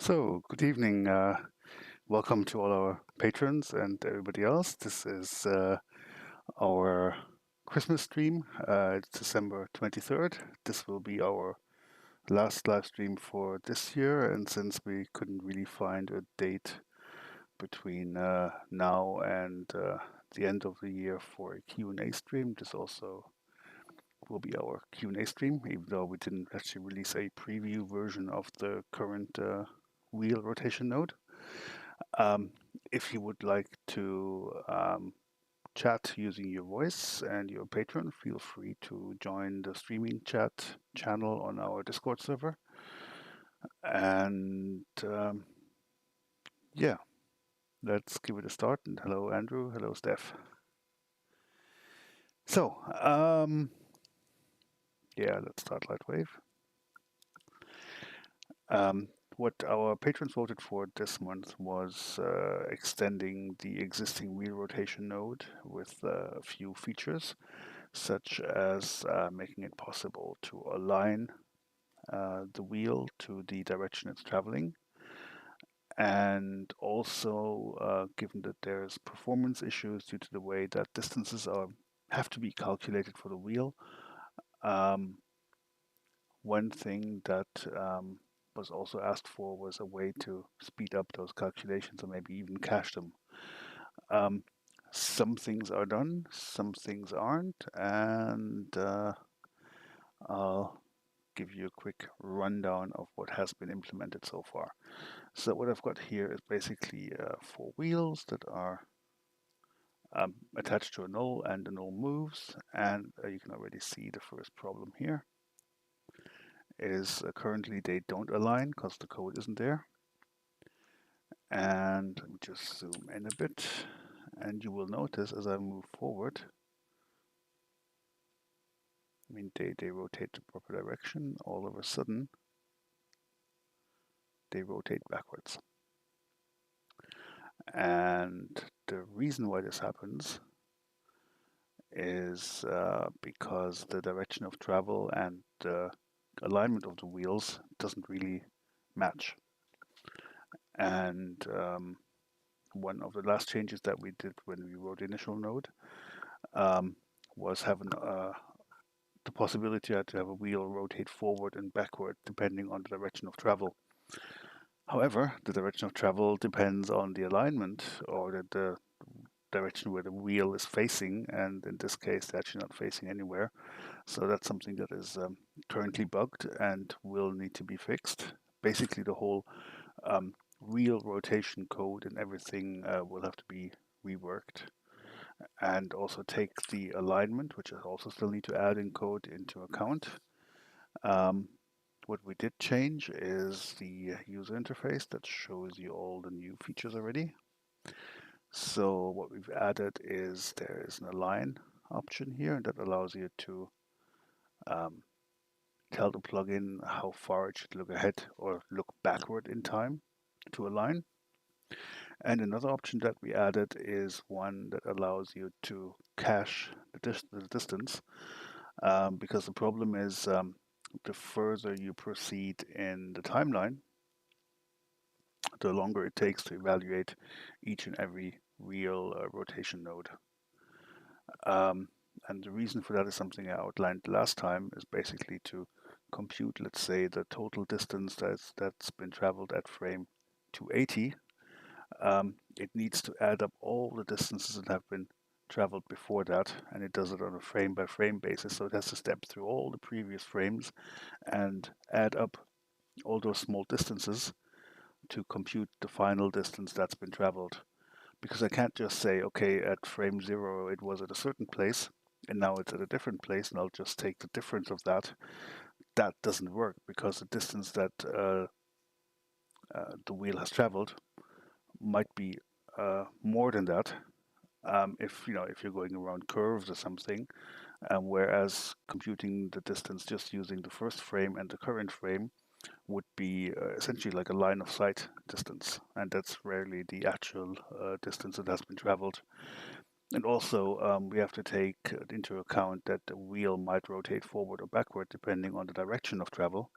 So, good evening. Welcome to all our patrons and everybody else. This is our Christmas stream. It's December 23rd. This will be our last live stream for this year. And since we couldn't really find a date between now and the end of the year for a Q&A stream, this also will be our Q&A stream, even though we didn't actually release a preview version of the current wheel rotation node. If you would like to chat using your voice and your patron, feel free to join the streaming chat channel on our Discord server. And yeah, let's give it a start. And hello, Andrew. Hello, Steph. So, yeah, let's start Lightwave. What our patrons voted for this month was extending the existing wheel rotation node with a few features, such as making it possible to align the wheel to the direction it's traveling. And also, given that there's performance issues due to the way that distances have to be calculated for the wheel, one thing that was also asked for was a way to speed up those calculations or maybe even cache them. Some things are done, some things aren't, and I'll give you a quick rundown of what has been implemented so far. So what I've got here is basically 4 wheels that are attached to a null, and the null moves, and you can already see the first problem here is currently they don't align because the code isn't there. And let me just zoom in a bit, and you will notice as I move forward, I mean, they rotate the proper direction. All of a sudden, they rotate backwards. And the reason why this happens is because the direction of travel and the alignment of the wheels doesn't really match. And one of the last changes that we did when we wrote the initial node was having the possibility to have a wheel rotate forward and backward depending on the direction of travel. However, the direction of travel depends on the alignment or the direction where the wheel is facing, and in this case, they're actually not facing anywhere. So that's something that is currently bugged and will need to be fixed. Basically, the whole wheel rotation code and everything will have to be reworked, and also take the alignment, which I also still need to add in code, into account. What we did change is the user interface that shows you all the new features already. So what we've added is there is an align option here that allows you to tell the plugin how far it should look ahead or look backward in time to align. And another option that we added is one that allows you to cache the distance, because the problem is the further you proceed in the timeline, the longer it takes to evaluate each and every real rotation node. And the reason for that is something I outlined last time, is basically to compute, let's say, the total distance that's been traveled at frame 280. It needs to add up all the distances that have been traveled before that, and it does it on a frame-by-frame basis. So it has to step through all the previous frames and add up all those small distances to compute the final distance that's been traveled. Because I can't just say, okay, at frame 0 it was at a certain place, and now it's at a different place, and I'll just take the difference of that. That doesn't work, because the distance that the wheel has traveled might be more than that. If you're going around curves or something, whereas computing the distance just using the first frame and the current frame would be essentially like a line of sight distance, and that's rarely the actual distance that has been traveled. And also, we have to take into account that the wheel might rotate forward or backward depending on the direction of travel.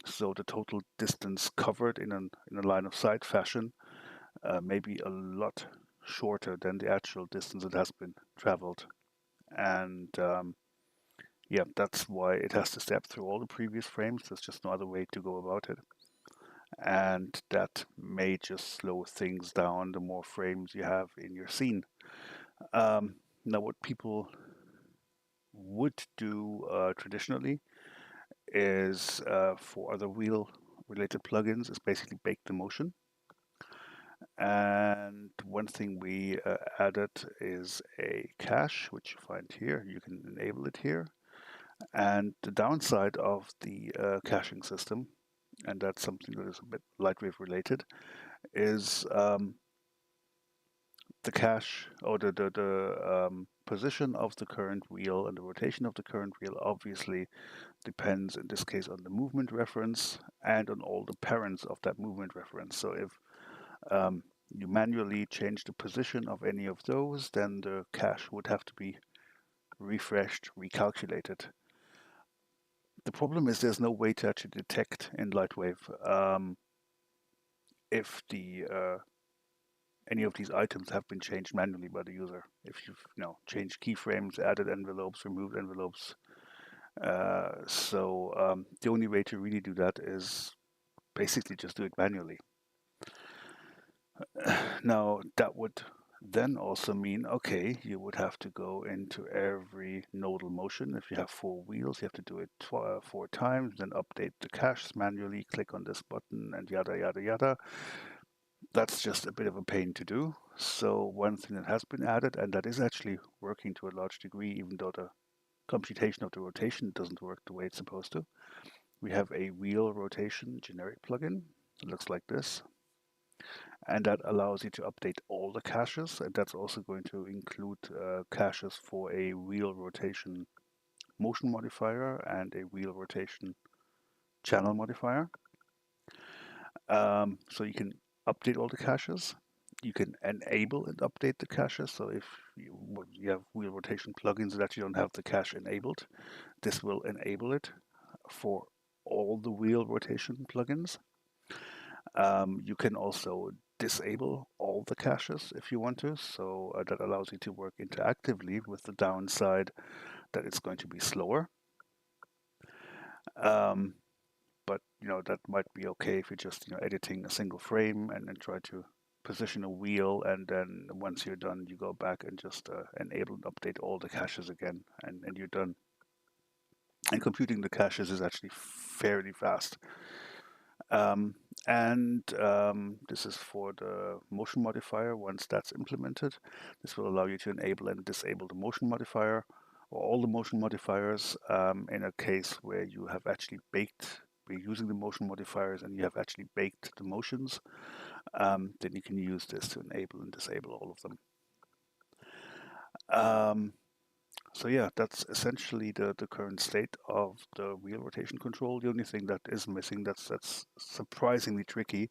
So the total distance covered in a line of sight fashion may be a lot shorter than the actual distance that has been traveled. And yeah, that's why it has to step through all the previous frames. There's just no other way to go about it. And that may just slow things down the more frames you have in your scene. Now, what people would do traditionally is for other wheel related plugins is basically bake the motion. And one thing we added is a cache, which you find here. You can enable it here. And the downside of the caching system, and that's something that is a bit Lightwave related, is the cache or the position of the current wheel and the rotation of the current wheel obviously depends in this case on the movement reference and on all the parents of that movement reference. So if you manually change the position of any of those, then the cache would have to be refreshed, recalculated. The problem is there's no way to actually detect in Lightwave if the any of these items have been changed manually by the user. If you've changed keyframes, added envelopes, removed envelopes. So the only way to really do that is basically just do it manually. Now that would then also mean, okay, you would have to go into every nodal motion. If you have 4 wheels, you have to do it 4 times, then update the caches manually, click on this button, and yada, yada, yada. That's just a bit of a pain to do. So one thing that has been added, and that is actually working to a large degree, even though the computation of the rotation doesn't work the way it's supposed to. We have a wheel rotation generic plugin. It looks like this. And that allows you to update all the caches. And that's also going to include caches for a wheel rotation motion modifier and a wheel rotation channel modifier. So you can update all the caches. You can enable and update the caches. So if you have wheel rotation plugins that you don't have the cache enabled, this will enable it for all the wheel rotation plugins. You can also disable all the caches if you want to. So that allows you to work interactively, with the downside that it's going to be slower. But that might be okay if you're just editing a single frame and then try to position a wheel, and then once you're done, you go back and just enable and update all the caches again, and you're done. And computing the caches is actually fairly fast. And this is for the motion modifier. Once that's implemented, this will allow you to enable and disable the motion modifier, or all the motion modifiers, in a case where you have actually we're using the motion modifiers and you have actually baked the motions. Then you can use this to enable and disable all of them. So yeah, that's essentially the current state of the wheel rotation control. The only thing that is missing, that's surprisingly tricky,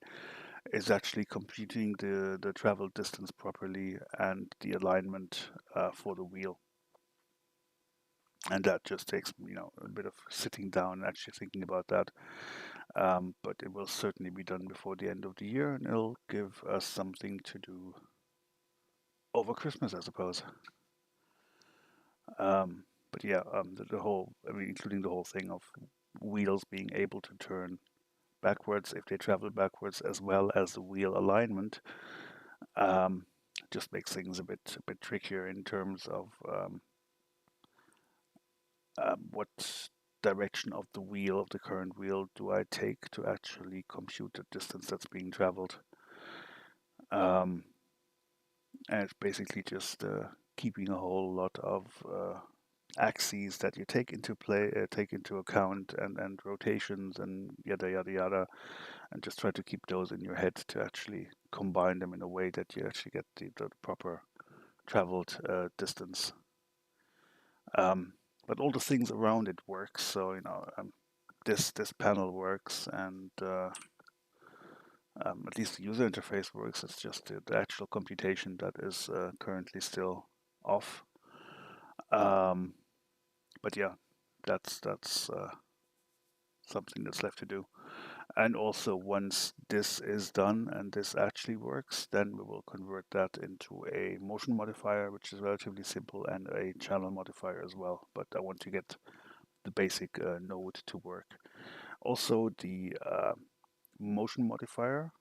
is actually computing the travel distance properly and the alignment for the wheel. And that just takes a bit of sitting down and actually thinking about that. But it will certainly be done before the end of the year, and it'll give us something to do over Christmas, I suppose. But yeah, the whole, including the whole thing of wheels being able to turn backwards if they travel backwards, as well as the wheel alignment, just makes things a bit trickier in terms of what direction of the current wheel do I take to actually compute the distance that's being traveled. And it's basically just keeping a whole lot of axes that you take into account, and rotations and yada yada yada, and just try to keep those in your head to actually combine them in a way that you actually get the proper traveled distance. But all the things around it work. So this panel works, and at least the user interface works. It's just the actual computation that is currently still off. But yeah, that's something that's left to do. And also, once this is done and this actually works, then we will convert that into a motion modifier, which is relatively simple, and a channel modifier as well. But I want to get the basic node to work. Also, the motion modifier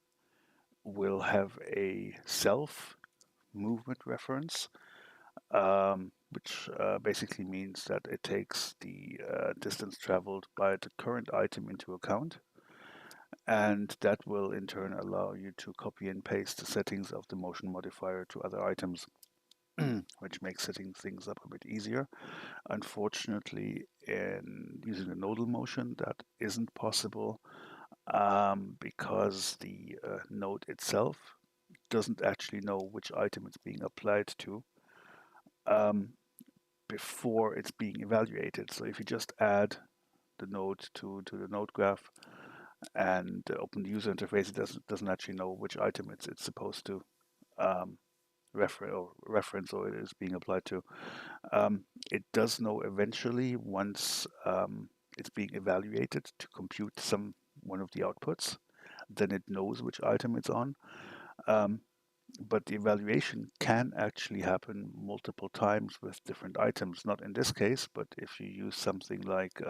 will have a self movement reference, which basically means that it takes the distance traveled by the current item into account. And that will in turn allow you to copy and paste the settings of the motion modifier to other items, which makes setting things up a bit easier. Unfortunately, in using the nodal motion, that isn't possible because the node itself doesn't actually know which item it's being applied to um, before it's being evaluated. So if you just add the node to the node graph and open the user interface, it doesn't actually know which item it's supposed to um, reference or it is being applied to. It does know eventually once it's being evaluated to compute one of the outputs, then it knows which item it's on. Um, but the evaluation can actually happen multiple times with different items. Not in this case, but if you use something like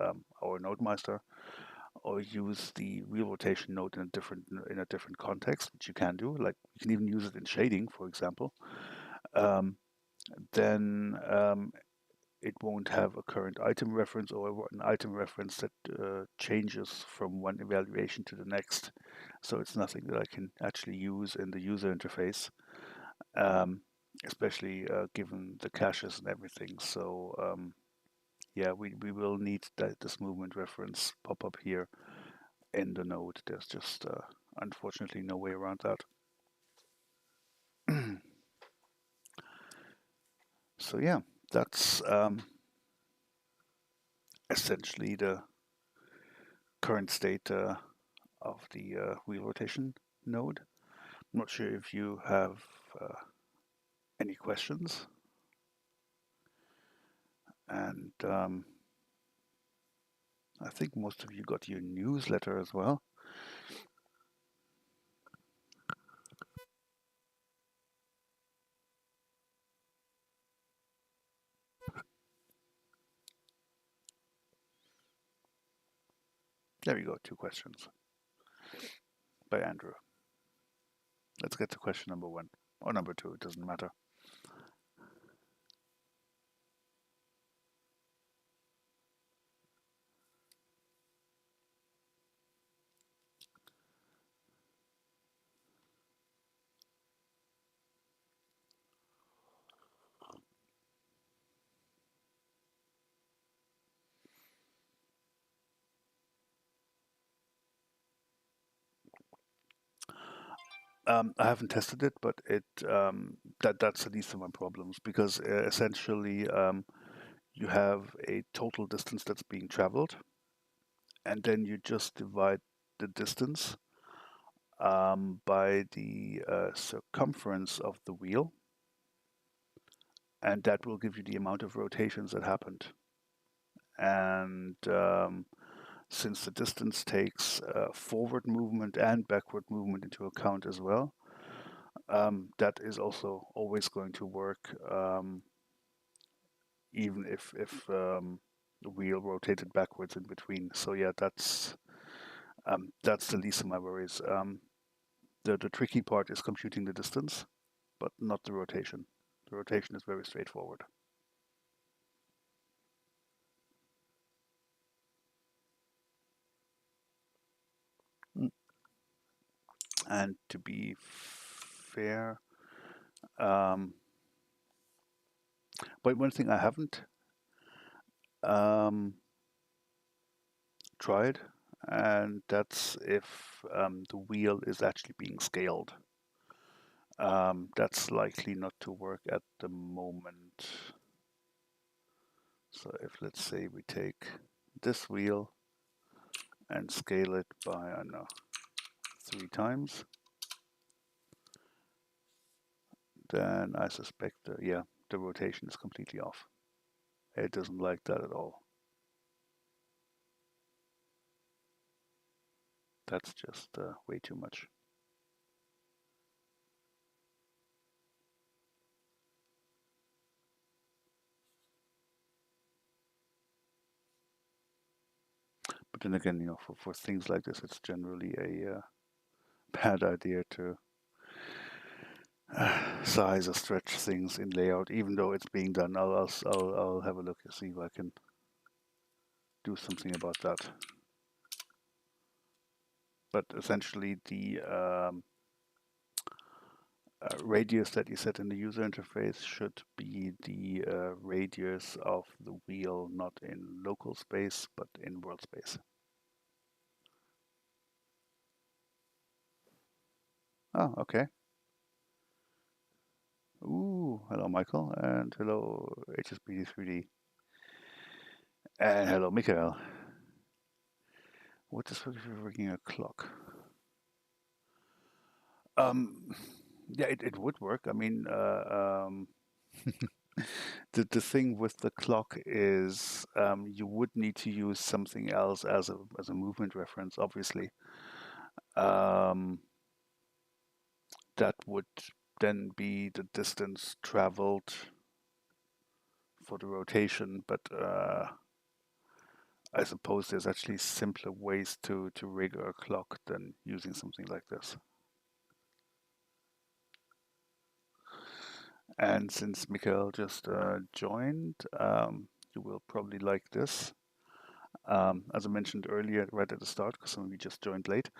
our NodeMeister, or use the wheel rotation node in a different context, which you can do. Like you can even use it in shading, for example. Um, then it won't have a current item reference or an item reference that changes from one evaluation to the next. So it's nothing that I can actually use in the user interface, um, especially given the caches and everything. So yeah, we will need this movement reference pop up here in the node. There's just unfortunately no way around that. So yeah, that's essentially the current state of the wheel rotation node. I'm not sure if you have any questions, and I think most of you got your newsletter as well. There you go, 2 questions by Andrew. Let's get to question number 1 or number 2, it doesn't matter. I haven't tested it, but that's the least of my problems because essentially you have a total distance that's being traveled, and then you just divide the distance by the circumference of the wheel, and that will give you the amount of rotations that happened. And since the distance takes forward movement and backward movement into account as well, that is also always going to work, even if the wheel rotated backwards in between. So yeah, that's the least of my worries. The tricky part is computing the distance, but not the rotation. The rotation is very straightforward. Mm. And to be fair, um, but one thing I haven't um, tried, and that's if the wheel is actually being scaled. That's likely not to work at the moment. So if let's say we take this wheel and scale it by, I don't know, 3 times, then I suspect yeah, the rotation is completely off. It doesn't like that at all. That's just way too much. But then again, for things like this, it's generally a bad idea to size or stretch things in layout, even though it's being done. I'll have a look and see if I can do something about that. But essentially, the radius that you set in the user interface should be the radius of the wheel, not in local space, but in world space. Oh, okay. Ooh, hello, Michael, and hello, HSBD3D, and hello, Michael. What is freaking a clock? Yeah, it would work. I mean, the thing with the clock is you would need to use something else as a movement reference, obviously. That would then be the distance traveled for the rotation, but I suppose there's actually simpler ways to rig a clock than using something like this. And since Mikhail just joined, you will probably like this. As I mentioned earlier, right at the start, because some of you just joined late,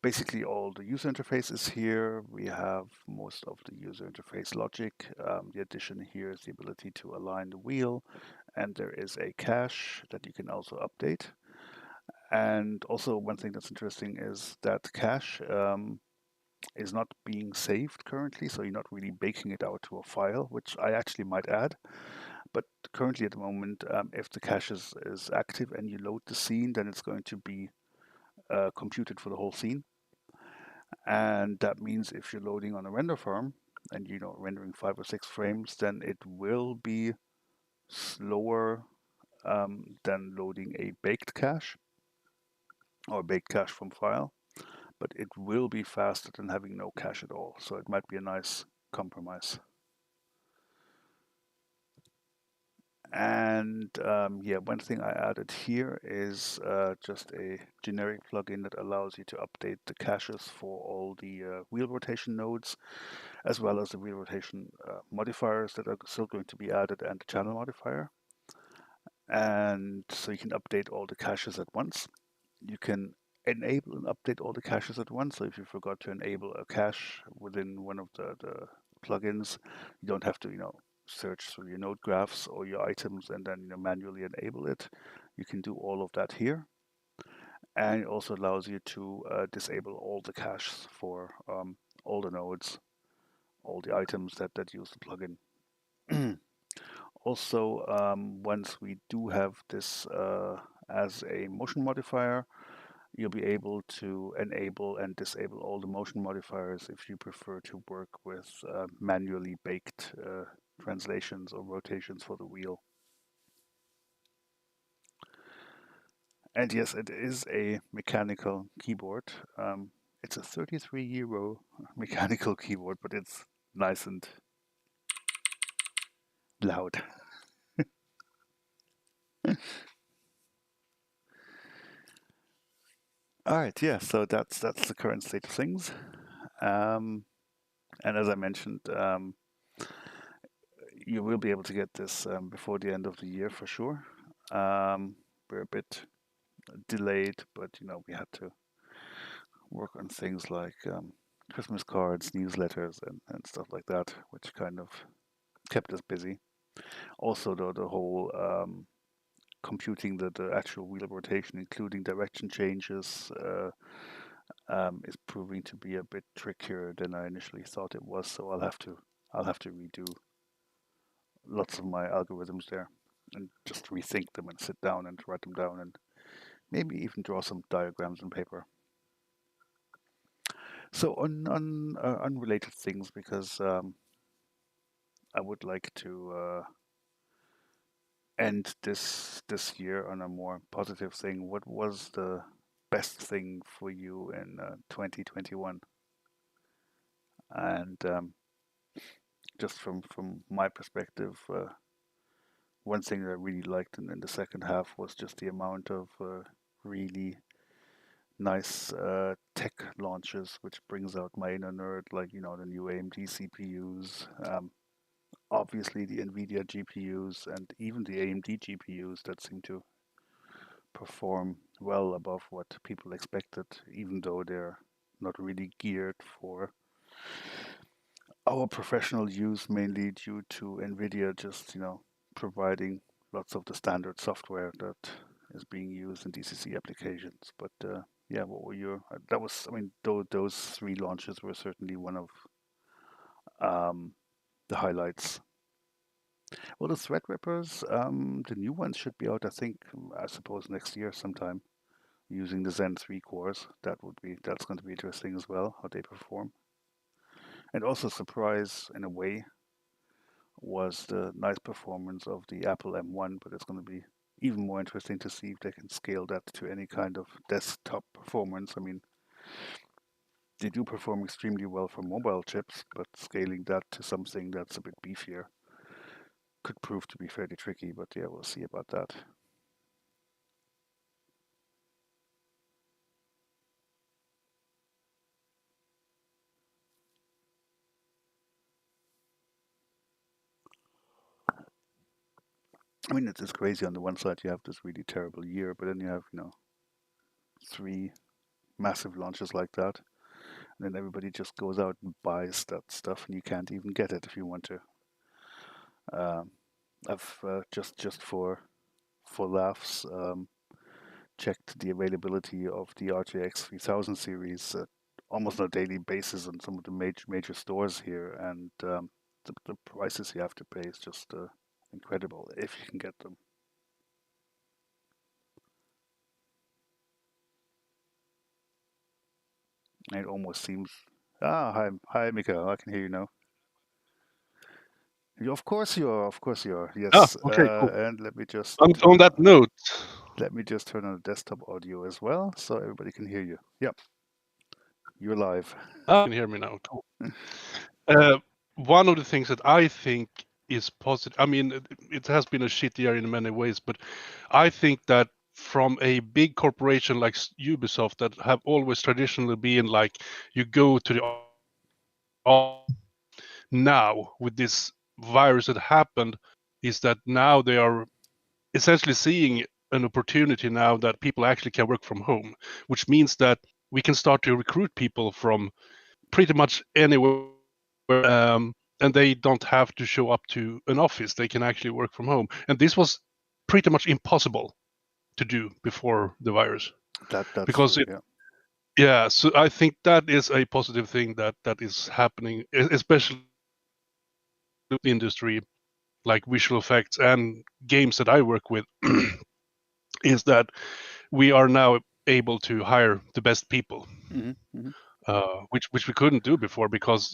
basically all the user interface is here. We have most of the user interface logic. The addition here is the ability to align the wheel, and there is a cache that you can also update. And also one thing that's interesting is that cache is not being saved currently, so you're not really baking it out to a file, which I actually might add. But currently at the moment, if the cache is active and you load the scene, then it's going to be computed for the whole scene. And that means if you're loading on a render farm and rendering 5 or 6 frames, then it will be slower than loading a baked cache or baked cache from file, but it will be faster than having no cache at all. So it might be a nice compromise. And yeah, one thing I added here is just a generic plugin that allows you to update the caches for all the wheel rotation nodes, as well as the wheel rotation modifiers that are still going to be added, and the channel modifier. And so you can update all the caches at once. You can enable and update all the caches at once. So if you forgot to enable a cache within one of the plugins, you don't have to, search through your node graphs or your items and then manually enable it. You can do all of that here. And it also allows you to disable all the caches for all the nodes, all the items that use the plugin. Also, once we do have this as a motion modifier, you'll be able to enable and disable all the motion modifiers if you prefer to work with manually baked translations or rotations for the wheel. And yes, it is a mechanical keyboard. It's a 33 euro mechanical keyboard, but it's nice and loud. All right, yeah, so that's the current state of things. And as I mentioned, you will be able to get this before the end of the year for sure. We're a bit delayed, but we had to work on things like Christmas cards, newsletters, and stuff like that, which kind of kept us busy. Also, the whole computing the actual wheel rotation, including direction changes, is proving to be a bit trickier than I initially thought it was. So I'll have to redo lots of my algorithms there and just rethink them and sit down and write them down and maybe even draw some diagrams on paper. So on unrelated things, because I would like to end this year on a more positive thing. What was the best thing for you in 2021? And just from my perspective, one thing that I really liked in the second half was just the amount of really nice tech launches, which brings out my inner nerd, like the new AMD CPUs, obviously the Nvidia GPUs, and even the AMD GPUs that seem to perform well above what people expected, even though they're not really geared for our professional use, mainly due to Nvidia just providing lots of the standard software that is being used in DCC applications. But yeah, what were your? That was, I mean, those three launches were certainly one of um, the highlights. Well, the Threadrippers, the new ones should be out, I think, I suppose next year sometime, using the Zen 3 cores. That's going to be interesting as well, how they perform. And also surprise in a way was the nice performance of the Apple M1, but it's going to be even more interesting to see if they can scale that to any kind of desktop performance. I mean, they do perform extremely well for mobile chips, but scaling that to something that's a bit beefier could prove to be fairly tricky. But yeah, we'll see about that. I mean, it's crazy. On the one side, you have this really terrible year, but then you have, three massive launches like that, and then everybody just goes out and buys that stuff, and you can't even get it if you want to. Um, I've just for laughs checked the availability of the RTX 3000 series almost on a daily basis on some of the major stores here, and the prices you have to pay is just incredible if you can get them. It almost seems. Ah, hi, Mika. I can hear you now. Of course you are. Of course you are. Ah, Yes. okay, cool. And let me just On that note, turn on the desktop audio as well, so everybody can hear you. Yep, you're live. you can hear me now. Cool. Uh, one of the things that I think is positive, I mean, it has been a shit year in many ways, but I think that from a big corporation like Ubisoft that have always traditionally been like, you go to the now with this virus that happened, is that now they are essentially seeing an opportunity now that people actually can work from home, which means that we can start to recruit people from pretty much anywhere, and they don't have to show up to an office. They can actually work from home, and this was pretty much impossible to do before the virus That's because true. it. Yeah. Yeah, so I think that is a positive thing that is happening, especially in the industry like visual effects and games that I work with, is that we are now able to hire the best people, Hmm. Hmm. which we couldn't do before because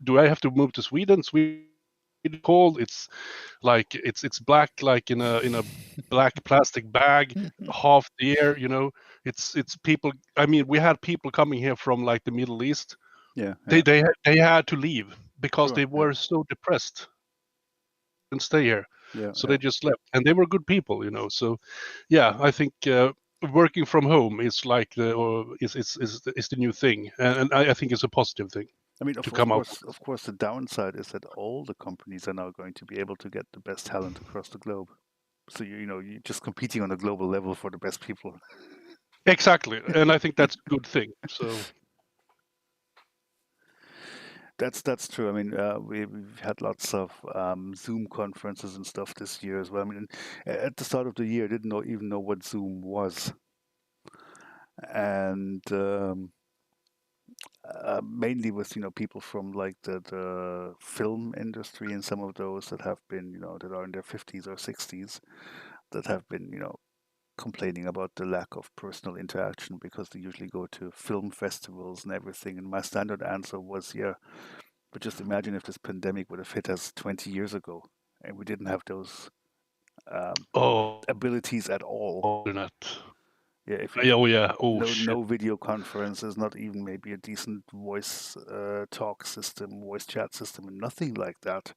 do I have to move to Sweden? Sweden cold. It's like it's black like in a black plastic bag half the year. It's people. I mean, we had people coming here from like the Middle East. Yeah. They Yeah. they had to leave because Sure. they Yeah. were so depressed and stay here. Yeah. So Yeah. they just left, and they were good people. So, yeah, I think working from home is like the or is the new thing, and I think it's a positive thing I mean, to of come out course, with of this. course, the downside is that all the companies are now going to be able to get the best talent across the globe. So you're just competing on a global level for the best people. Exactly, and I think that's a good thing. So That's true. I mean, we've had lots of Zoom conferences and stuff this year as well. I mean, at the start of the year, I didn't even know what Zoom was, and mainly with people from like the film industry and some of those that have been that are in their 50s or 60s that have been complaining about the lack of personal interaction because they usually go to film festivals and everything. And my standard answer was, yeah, but just imagine if this pandemic would have hit us 20 years ago and we didn't have those abilities at all. Internet. Yeah, if Oh yeah. Oh no shit. video conferences, not even maybe a decent voice talk system, voice chat system, and nothing like that,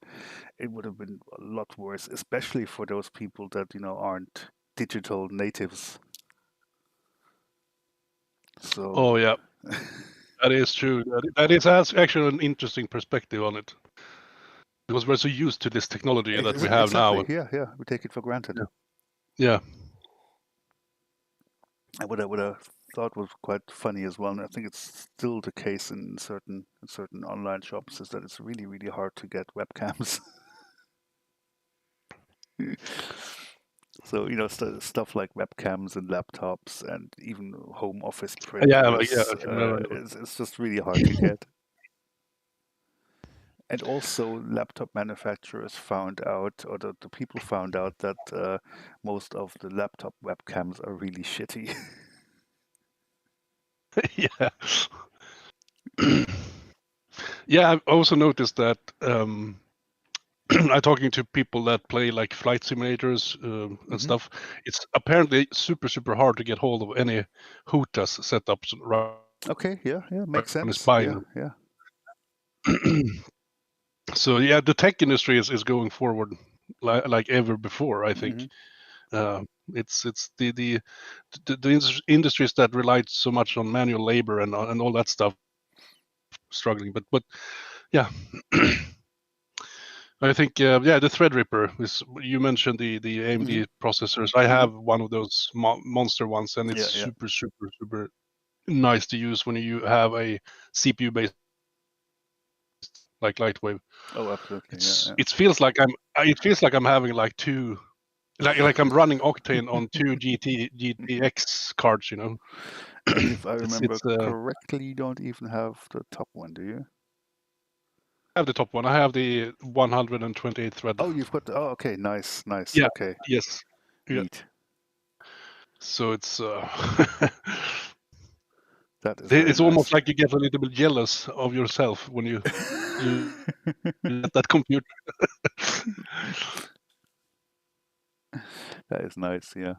it would have been a lot worse, especially for those people that aren't digital natives. So Oh yeah. That is true. That is actually an interesting perspective on it, because we're so used to this technology that we have now. exactly, yeah, we take it for granted. Yeah. And what I thought was quite funny as well, and I think it's still the case in certain online shops, is that it's really really hard to get webcams. So stuff like webcams and laptops and even home office Yeah. printers, I can remember. it's just really hard to get. And also, laptop manufacturers found out, or the people found out, that most of the laptop webcams are really shitty. Yeah. Yeah, I've also noticed that I'm talking to people that play like flight simulators and stuff. It's apparently super hard to get hold of any HOTAS setups right Okay, yeah, makes when it's sense. buying Yeah. them. So yeah, the tech industry is going forward like ever before. I think it's the industries that relied so much on manual labor and all that stuff struggling. But yeah. I think the Threadripper is. You mentioned the AMD processors. I have one of those monster ones, and it's Yeah. super nice to use when you have a CPU based like Lightwave. Oh, absolutely. It feels like I'm having like two, like I'm running Octane on two GTX cards. And if I it's remember it's uh, correctly, you don't even have the top one, do you? I have the top one. I have the 128 thread. Oh, you've got the. Oh, okay. Nice. Yeah. Okay. Yes. Yeah. Neat. So it's That is very it's almost nice. like you get a little bit jealous of yourself when you get that computer. That is nice. Yeah.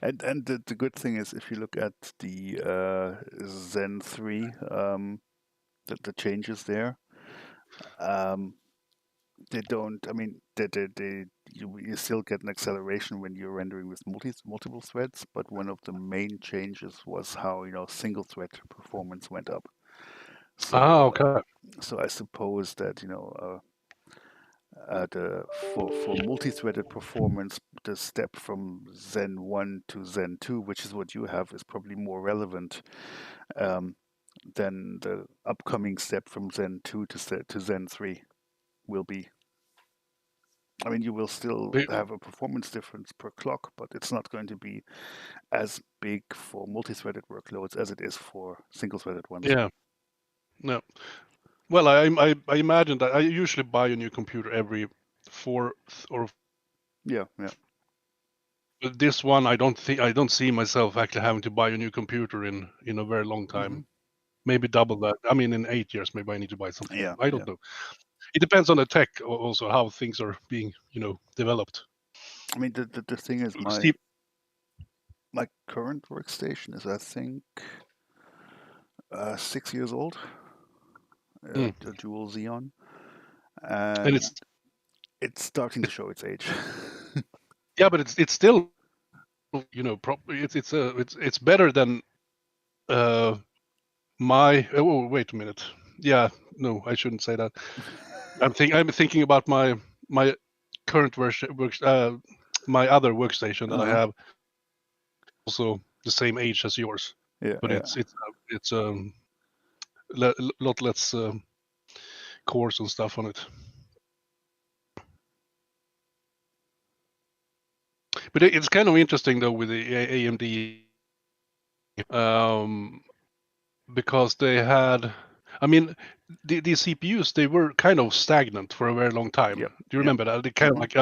And the good thing is, if you look at the Zen 3, the changes there, um, they don't. I mean, you still get an acceleration when you're rendering with multiple threads, but one of the main changes was how single thread performance went up. So Okay. so I suppose that the for multi-threaded performance, the step from Zen 1 to Zen 2, which is what you have, is probably more relevant um, than the upcoming step from Zen 2 to Zen 3 will be. I mean, you will still have a performance difference per clock, but it's not going to be as big for multi-threaded workloads as it is for single-threaded ones. Yeah. No. Well, I imagine that I usually buy a new computer every 4 or. Yeah. But this one, I don't see myself actually having to buy a new computer in a very long time. Maybe double that. I mean, in 8 years, maybe I need to buy something. Yeah. I don't know. It depends on the tech, also how things are being developed. I mean, the thing is, Steve, my current workstation is, I think, 6 years old, a dual Xeon, and and it's starting to show its age. yeah, but it's still it's better than my. Oh, wait a minute. Yeah, no, I shouldn't say that. I'm thinking about my current version my other workstation that I have, also the same age as yours, Yeah. but it's lot less cores and stuff on it. But it's kind of interesting though with the AMD, because they had, I mean, the CPUs, they were kind of stagnant for a very long time. Yep. Do you remember that? They kind of like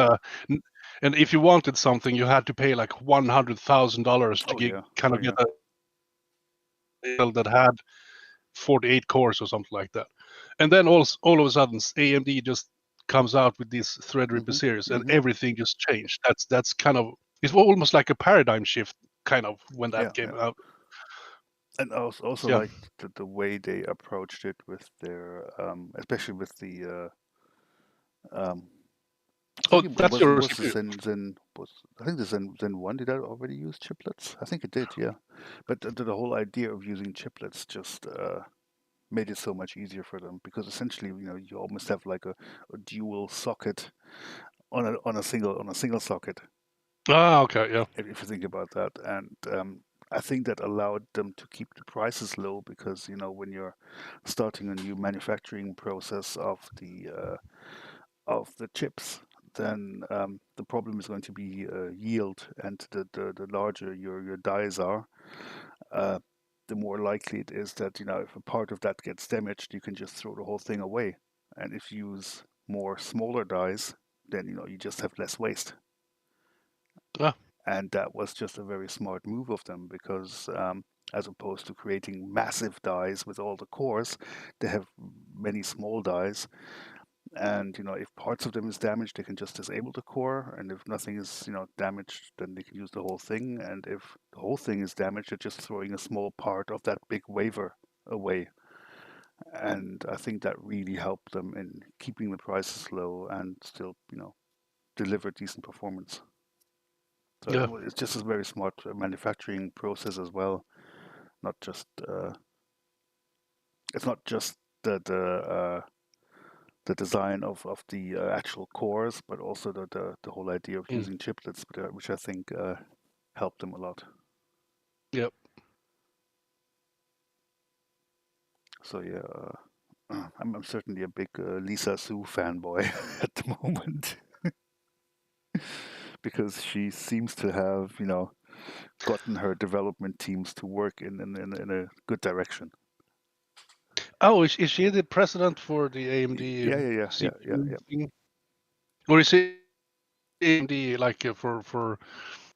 and if you wanted something, you had to pay like $100,000 to get a that had 48 cores or something like that. And then all of a sudden, AMD just comes out with this Threadripper Mhm, series, and mhm. everything just changed. That's kind of, it's almost like a paradigm shift, kind of, when that Yeah, came yeah. out. And also Yeah. like the way they approached it with their, especially with the, I Oh, think it that's was it your was the CPU. Zen was I think the Zen 1 did that already use chiplets? I think it did, yeah. But the whole idea of using chiplets just made it so much easier for them because essentially, you almost have like a dual socket on a single socket. Ah, okay, yeah. If you think about that, and I think that allowed them to keep the prices low because when you're starting a new manufacturing process of the chips, then the problem is going to be yield, and the larger your dies are, uh, the more likely it is that if a part of that gets damaged, you can just throw the whole thing away. And if you use more smaller dies, then you just have less waste. Ah, And that was just a very smart move of them because as opposed to creating massive dies with all the cores, they have many small dies. And if parts of them is damaged, they can just disable the core, and if nothing is damaged, then they can use the whole thing. And if the whole thing is damaged, they're just throwing a small part of that big wafer away. And I think that really helped them in keeping the prices low and still deliver decent performance. So yeah. it's just a very smart manufacturing process as well. Not just it's not just the design of the actual cores, but also the whole idea of Mm. using chiplets, which I think helped them a lot. Yep. So yeah, I'm certainly a big Lisa Su fanboy at the moment because she seems to have gotten her development teams to work in a good direction. Oh, is she the president for the AMD Yeah, yeah, yeah, yeah, yeah, CPU yeah. thing? Or is it AMD like for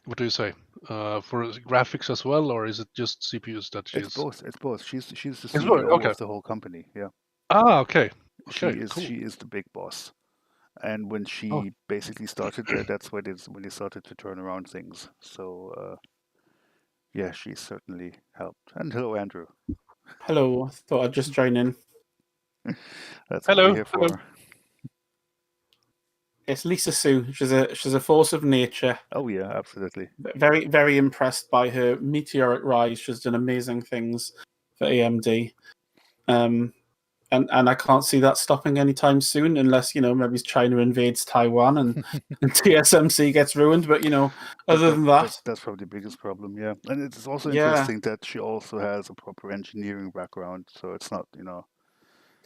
what do you say? For graphics as well, or is it just CPUs that It's she's? both. It's both. She's the It's both. CEO Okay. of the whole company. Yeah, Ah, okay. she Okay. is Cool. she is the big boss. And when Oh, she basically started there, that's when they started to turn around things. So yeah, she certainly helped. And hello, Andrew. Hello, I thought I'd just join in. That's what we're hello. here Hello. for. It's Lisa Sue. She's a force of nature. Oh yeah, absolutely. Very very impressed by her meteoric rise. She's done amazing things for AMD. Um, and I can't see that stopping anytime soon, unless maybe China invades Taiwan and TSMC gets ruined. But That, other that than that that, that's probably the biggest problem. Yeah, and it's also yeah. interesting that she also has a proper engineering background. So it's not.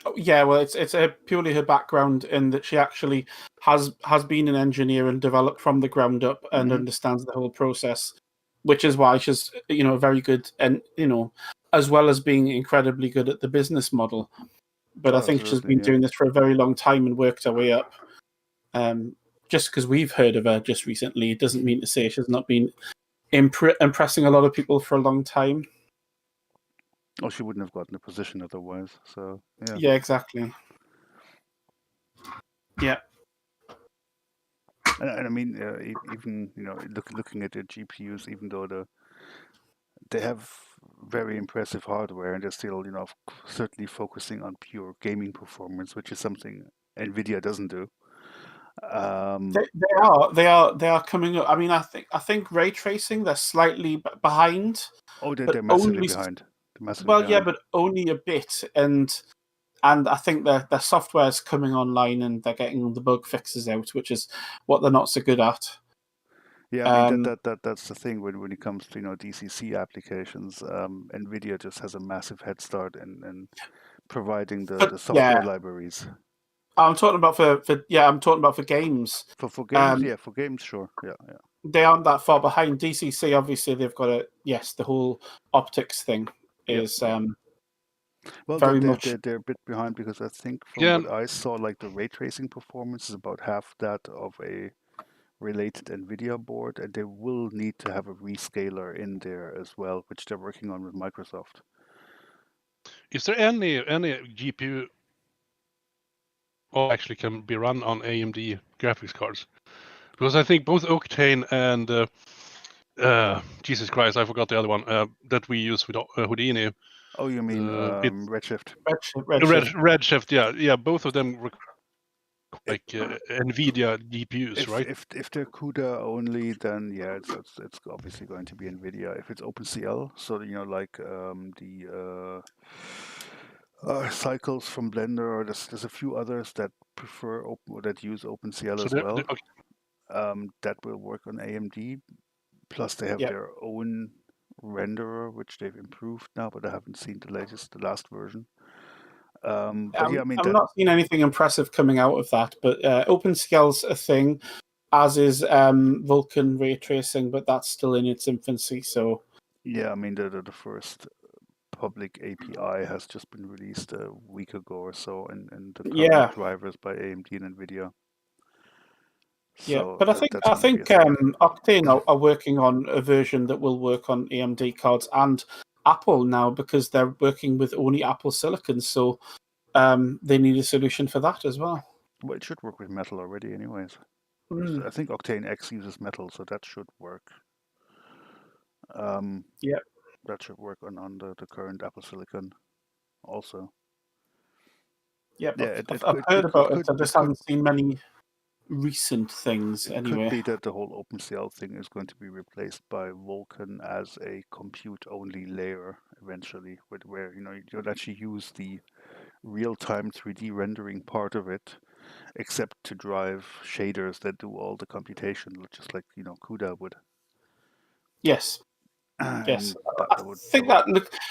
Oh, yeah, well, it's purely her background in that she actually has been an engineer and developed from the ground up and Hmm. understands the whole process, which is why she's very good and as well as being incredibly good at the business model. But I Oh, think she's absolutely. been Yeah. doing this for a very long time and worked her way up. Just because we've heard of her just recently, it doesn't mean to say she's not been impressing a lot of people for a long time. Oh, she wouldn't have gotten the position otherwise. So yeah. Yeah, exactly. Yeah. And I mean, even looking at the GPUs, even though they have very impressive hardware, and they're still certainly focusing on pure gaming performance, which is something Nvidia doesn't do. Um, They are coming up. I mean, I think ray tracing they're slightly behind, oh, they're but massively only behind. They're massively well, yeah, behind. but only a bit. And I think their software's coming online and they're getting the bug fixes out, which is what they're not so good at. Yeah, I mean Um, that's the thing when it comes to DCC applications. Nvidia just has a massive head start in providing the but the software yeah, libraries I'm talking about I'm talking about for games. for games. Um, Yeah, for games, sure. Yeah, yeah. they aren't that far behind. DCC obviously they've got the whole optics thing Yep, is yep. Well, very much. they're a bit behind because I think from Yeah. what I saw, like the ray tracing performance is about half that of a related NVIDIA board, and they will need to have a rescaler in there as well, which they're working on with Microsoft. Is there any GPU all actually can be run on AMD graphics cards. Because I think both Octane and Jesus Christ, I forgot the other one that we use with Houdini. Oh, you mean Redshift? Redshift, yeah. Both of them require like Nvidia GPUs, right? If they're CUDA only, then yeah, it's obviously going to be Nvidia. If it's OpenCL, so like the cycles from Blender, or there's a few others that prefer or that use OpenCL So as well. okay. That will work on AMD. Plus, they have their own renderer, which they've improved now, but I haven't seen the last version. But yeah, I mean, I'm not seeing anything impressive coming out of that. But OpenScale's a thing, as is Vulkan ray tracing, but that's still in its infancy. So yeah, I mean, the first public API has just been released a week ago or so, and the current drivers by AMD and Nvidia. So but I think Octane are working on a version that will work on AMD cards and Apple now, because they're working with only Apple silicon. So they need a solution for that as well. Well, it should work with Metal already, anyways. I think Octane X uses Metal, so that should work. That should work on the current Apple silicon also. I've heard about it. I just haven't seen many recent things anyway. It could be that the whole OpenCL thing is going to be replaced by Vulkan as a compute-only layer eventually, where you'll actually use the real-time 3D rendering part of it, except to drive shaders that do all the computation, just like CUDA would. Yes. Yes, I think that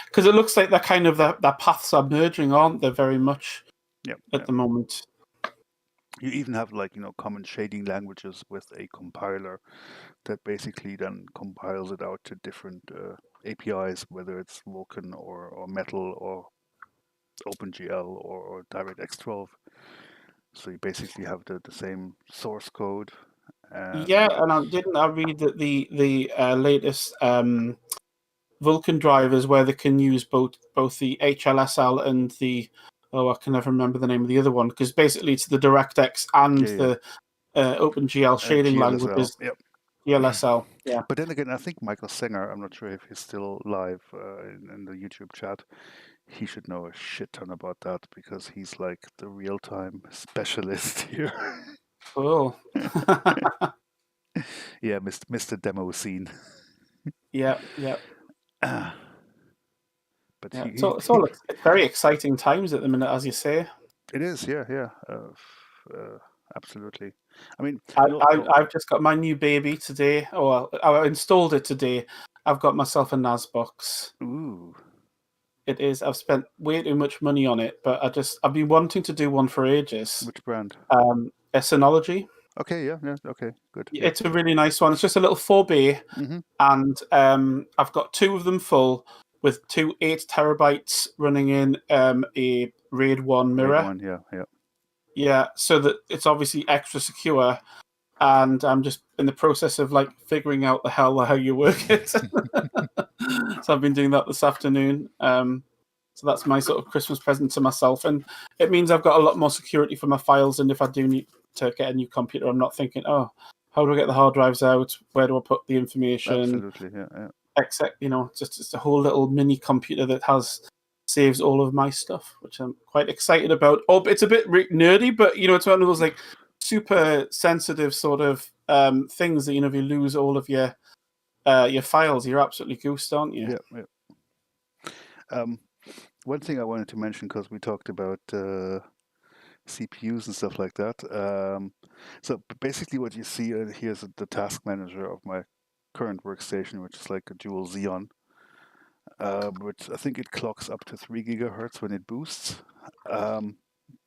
because it looks like that kind of that paths are merging, aren't they? Very much. At the moment. You even have common shading languages with a compiler that basically then compiles it out to different APIs, whether it's Vulkan or Metal or OpenGL or DirectX 12. So you basically have the same source code. And I read that the latest Vulkan drivers, where they can use both the HLSL and the I can never remember the name of the other one, because basically it's the DirectX and the OpenGL shading languages. GLSL. Yeah. But then again, I think Michael Singer, I'm not sure if he's still live in the YouTube chat. He should know a shit ton about that, because he's like the real-time specialist here. Cool. Yeah, Mr. Demo Scene. Yeah. But it's very exciting times at the minute, as you say. It is, yeah. Absolutely. I mean, I've just got my new baby today. I installed it today. I've got myself a NAS box. Ooh. It is. I've spent way too much money on it, but I've been wanting to do one for ages. Which brand? Synology. Okay, yeah, okay, good. It's a really nice one. It's just a little 4bay, and I've got two of them full with two 8 terabytes running in a RAID 1 mirror. RAID 1, yeah. Yeah, so that it's obviously extra secure, and I'm just in the process of figuring out how you work it. So I've been doing that this afternoon. So that's my sort of Christmas present to myself, and it means I've got a lot more security for my files. And if I do need to get a new computer, I'm not thinking, how do I get the hard drives out? Where do I put the information? Absolutely, yeah. Except, just a whole little mini computer that saves all of my stuff, which I'm quite excited about. It's a bit nerdy, but it's one of those super sensitive sort of things that if you lose all of your files, you're absolutely goosed, aren't you? Yeah. One thing I wanted to mention, because we talked about CPUs and stuff like that. So basically, what you see here's the task manager of my current workstation, which is like a dual Xeon. Which I think it clocks up to 3 gigahertz when it boosts. The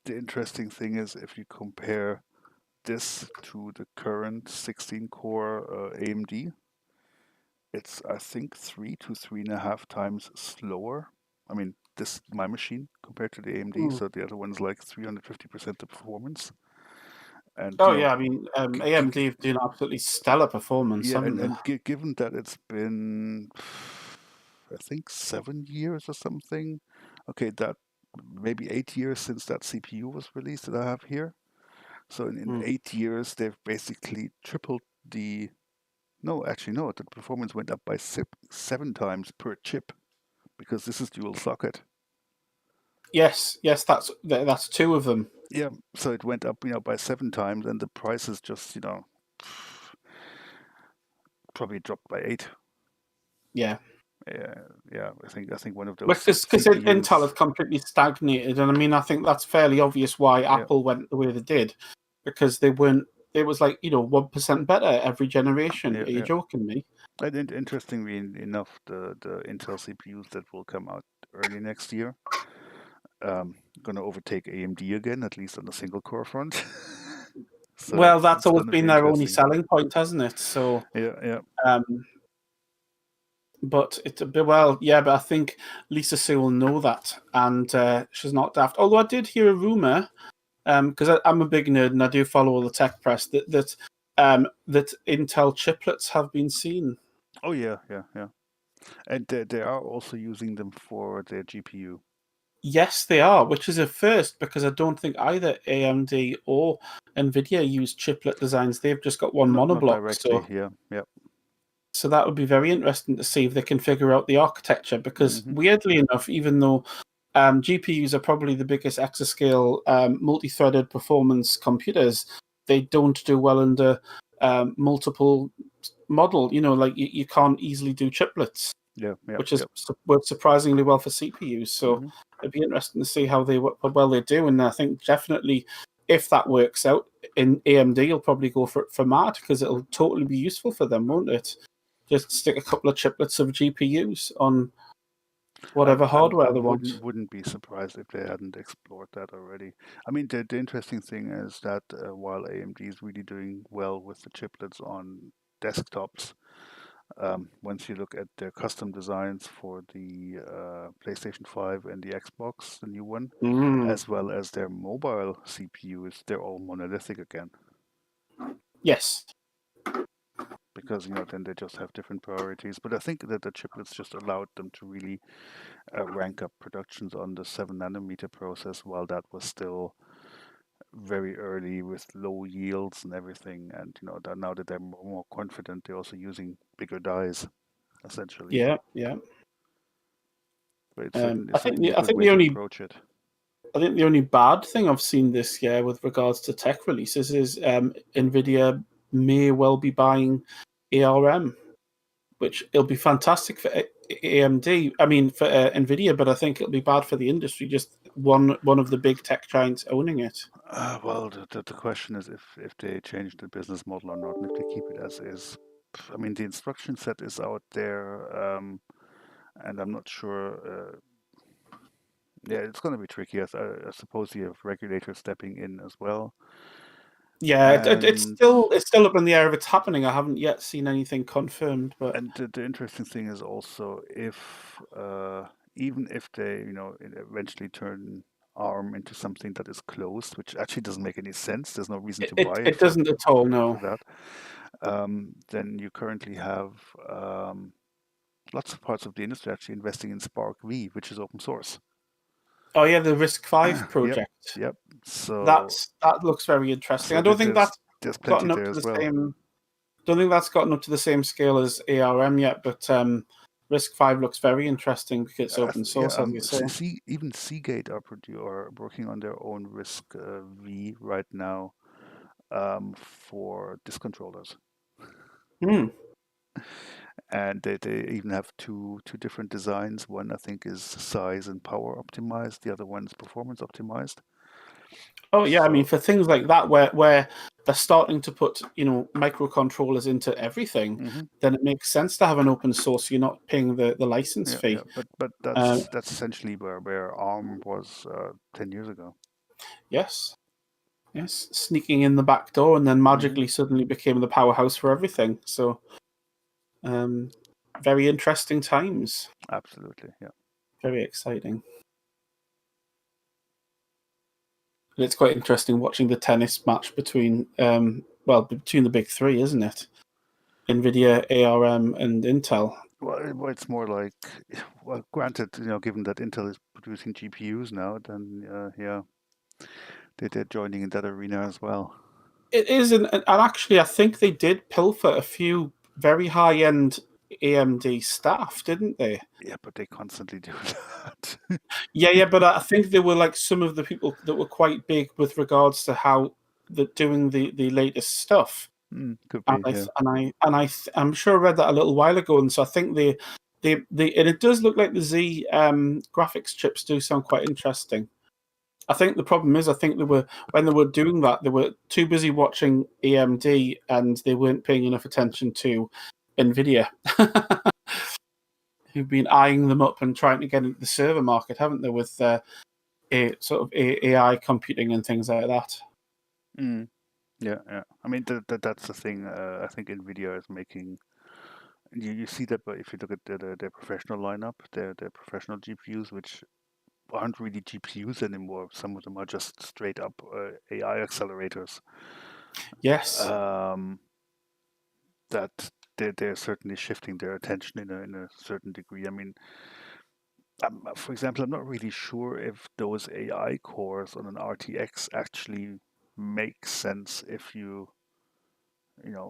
interesting thing is, if you compare this to the current 16-core AMD, it's, I think, 3 to 3.5 times slower. I mean, my machine compared to the AMD, so the other one's like 350% the performance. And I mean, AMD have doing absolutely stellar performance. Yeah, and given that it's been, I think, 7 years or something. Okay, that maybe 8 years since that CPU was released that I have here. So in 8 years, they've basically tripled the. No, actually, no. The performance went up by 7 times per chip because this is dual socket. Yes, that's two of them. Yeah, so it went up, by 7 times, and the price is just, probably dropped by 8. Yeah. Yeah. I think one of those Because CPUs. Intel had completely stagnated, and I mean, I think that's fairly obvious why Apple went the way they did, because they weren't. It was like 1% better every generation. Are you joking me? And interestingly enough, the Intel CPUs that will come out early next year, going to overtake AMD again, at least on the single core front. So well, that's it's always going to been be their only interesting. selling point, hasn't it? So Yeah. But but I think Lisa Sue will know that, and she's not daft. Although I did hear a rumor, because I'm a big nerd and I do follow all the tech press, that Intel chiplets have been seen. Oh yeah. And they are also using them for their GPU. Yes, they are, which is a first because I don't think either AMD or Nvidia use chiplet designs. They've just got one Not monoblock. directly. Yeah. So that would be very interesting to see if they can figure out the architecture. Because weirdly enough, even though GPUs are probably the biggest exascale multi-threaded performance computers, they don't do well under multiple model. Like you can't easily do chiplets. Which is worked surprisingly well for CPUs. So it'd be interesting to see how well they do. And I think definitely, if that works out, in AMD, you'll probably go for MAD because it'll totally be useful for them, won't it? Just stick a couple of chiplets of GPUs on whatever hardware they want. Wouldn't be surprised if they hadn't explored that already. I mean, the interesting thing is that while AMD is really doing well with the chiplets on desktops, once you look at their custom designs for the PlayStation 5 and the Xbox, the new one, as well as their mobile CPUs, they're all monolithic again. Yes. Because then they just have different priorities. But I think that the chiplets just allowed them to really rank up productions on the 7 nanometer process, while that was still very early with low yields and everything. And now that they're more confident, they're also using bigger dies, essentially. Yeah. But it's certainly a good way to approach it. I think the only bad thing I've seen this year with regards to tech releases is Nvidia may well be buying ARM, which it'll be fantastic for AMD. I mean, for Nvidia, but I think it'll be bad for the industry. Just one of the big tech giants owning it. Well, the question is if they change the business model or not, and if they keep it as is. I mean, the instruction set is out there, and I'm not sure. Yeah, it's going to be tricky. I suppose you have regulators stepping in as well. Yeah, it's still up in the air if it's happening. I haven't yet seen anything confirmed. But and the interesting thing is also if even if they eventually turn ARM into something that is closed, which actually doesn't make any sense. There's no reason to buy it. It doesn't at all. No. For that. Then you currently have lots of parts of the industry actually investing in Spark V, which is open source. Oh yeah, the RISC-V project. Yep. So that looks very interesting. So I don't think that's gotten up to the same. Don't think that's gotten up to the same scale as ARM yet, but RISC-V looks very interesting because it's open source, as you say. Even Seagate are working on their own RISC-V right now for disk controllers. And they even have two different designs. One I think is size and power optimized. The other one is performance optimized. Oh yeah, I mean for things like that where they're starting to put microcontrollers into everything, then it makes sense to have an open source. You're not paying the license fee. Yeah, but that's essentially where ARM was 10 years ago. Yes, sneaking in the back door and then magically suddenly became the powerhouse for everything. So, very interesting times. Absolutely, yeah. Very exciting. And it's quite interesting watching the tennis match between the big three, isn't it? Nvidia, ARM, and Intel. Well, it's more like, well, granted, given that Intel is producing GPUs now, then yeah, they're joining in that arena as well. It is, and actually, I think they did pilfer a few very high-end AMD staff, didn't they? Yeah, but they constantly do that. Yeah, but I think they were like some of the people that were quite big with regards to how doing the latest stuff. Could And be, yeah. I'm sure I read that a little while ago, and so I think they and it does look like the Z graphics chips do sound quite interesting. I think the problem is, I think when they were doing that, they were too busy watching AMD and they weren't paying enough attention to Nvidia, who've been eyeing them up and trying to get into the server market, haven't they, with a sort of AI computing and things like that. Yeah. I mean, that's the thing. I think Nvidia is making. You see that, but if you look at their professional lineup, their professional GPUs, which aren't really GPUs anymore. Some of them are just straight up AI accelerators. Yes. That they're certainly shifting their attention in a certain degree. I mean, for example, I'm not really sure if those AI cores on an RTX actually make sense if you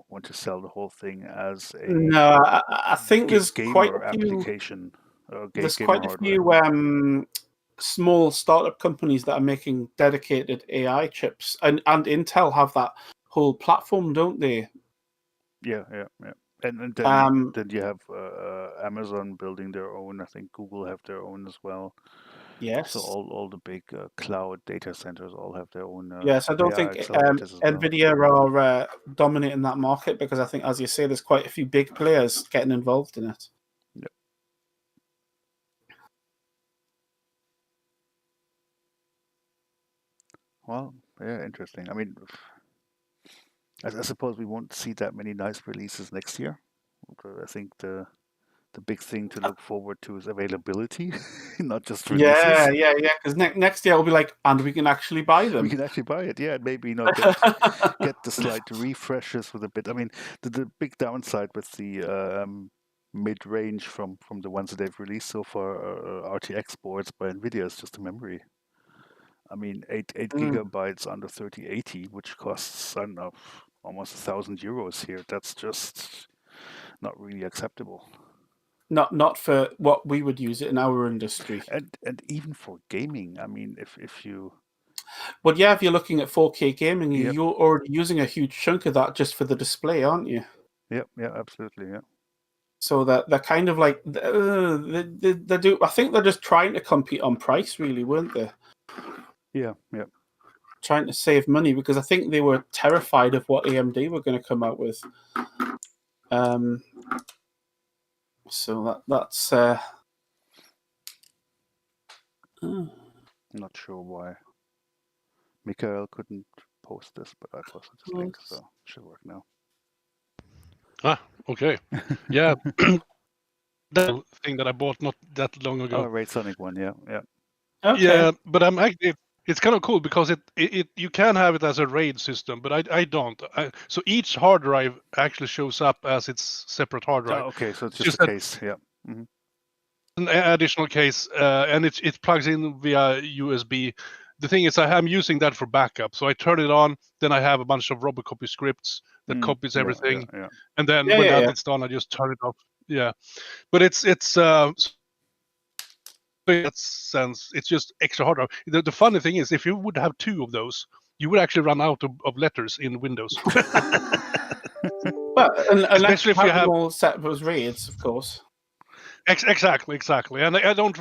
want to sell the whole thing as a No, I think there's quite gamer a few. application. There's Gamer quite a hardware. few small startup companies that are making dedicated AI chips, and Intel have that whole platform, don't they? Yeah. And then you have Amazon building their own. I think Google have their own as well. Yes. So all the big cloud data centers all have their own Yes, I don't AI think accelerators as well. Nvidia are dominating that market because I think, as you say, there's quite a few big players getting involved in it. Yep. Well, yeah, interesting. I mean, I suppose we won't see that many nice releases next year. I think the big thing to look forward to is availability, not just releases. Yeah. Because next year it'll be like, and we can actually buy them. We can actually buy it, yeah, and maybe get the slight refreshes with a bit. I mean, the big downside with the mid-range from the ones that they've released so far, RTX boards by Nvidia, is just the memory. I mean, 8 gigabytes under 3080, which costs, I don't know, almost €1,000 here. That's just not really acceptable. Not for what we would use it in our industry. And even for gaming, I mean, if you. Well, yeah, if you're looking at 4K gaming, Yep. you're already using a huge chunk of that just for the display, aren't you? Yeah, absolutely, yeah. So that they're kind of like they do. I think they're just trying to compete on price, really, weren't they? Yeah. Trying to save money because I think they were terrified of what AMD were going to come out with. So that's. Not sure why Mikael couldn't post this, but I posted this link, so it should work now. Okay. Yeah. That thing that I bought not that long ago. Oh, Raid Sonic one, yeah. Okay. Yeah, but I'm actually. It's kind of cool because it you can have it as a RAID system, but I don't. So each hard drive actually shows up as its separate hard drive. Oh, okay, so it's just a case, yeah. Mm-hmm. An additional case, and it plugs in via USB. The thing is, I'm using that for backup. So I turn it on, then I have a bunch of Robocopy scripts that copies everything, Yeah. and then Yeah, when yeah, it's done, I just turn it off. Yeah, but it's in that sense, it's just extra hard drive. The funny thing is, if you would have two of those, you would actually run out of letters in Windows. Well, Especially if you have all set as RAIDs, of course. Exactly, and I don't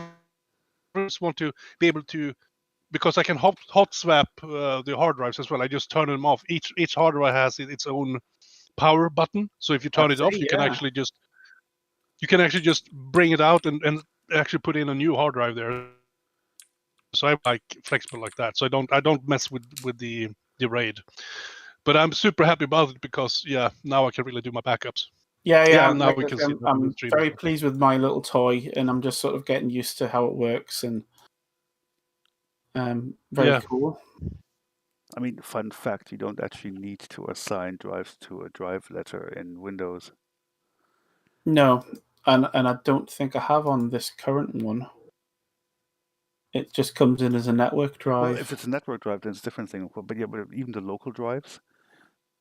just want to be able to, because I can hot swap the hard drives as well. I just turn them off. Each hard drive has its own power button, so if you turn it off, you can actually just bring it out and actually put in a new hard drive there. So I'm like flexible like that. So I don't mess with the RAID. But I'm super happy about it because now I can really do my backups. Yeah. Now we can see. I'm very pleased with my little toy, and I'm just sort of getting used to how it works, and very cool. I mean, fun fact: you don't actually need to assign drives to a drive letter in Windows. No, and I don't think I have on this current one. It just comes in as a network drive. Well, if it's a network drive, then it's a different thing. But yeah, but even the local drives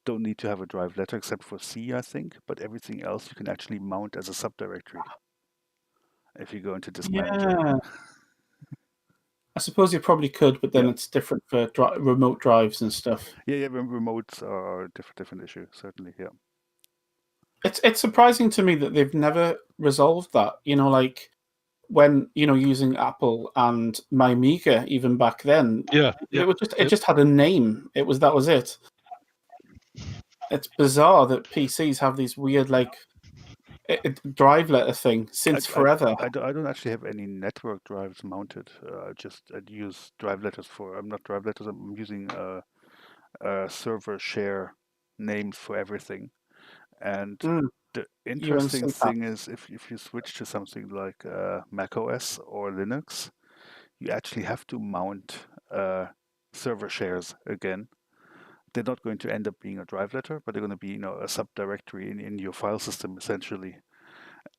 don't need to have a drive letter except for C, I think. But everything else you can actually mount as a subdirectory if you go into Disk Manager. Yeah. I suppose you probably could, but then it's different for remote drives and stuff. Yeah, remotes are a different issue, certainly, yeah. It's surprising to me that they've never resolved that. Like when using Apple and my Amiga, even back then, it just had a name. That was it. It's bizarre that PCs have these weird drive letter thing since forever. I don't actually have any network drives mounted. I use drive letters I'm not drive letters. I'm using server share names for everything. And the interesting thing is, if you switch to something like Mac OS or Linux, you actually have to mount server shares again. They're not going to end up being a drive letter, but they're going to be, a subdirectory in your file system, essentially.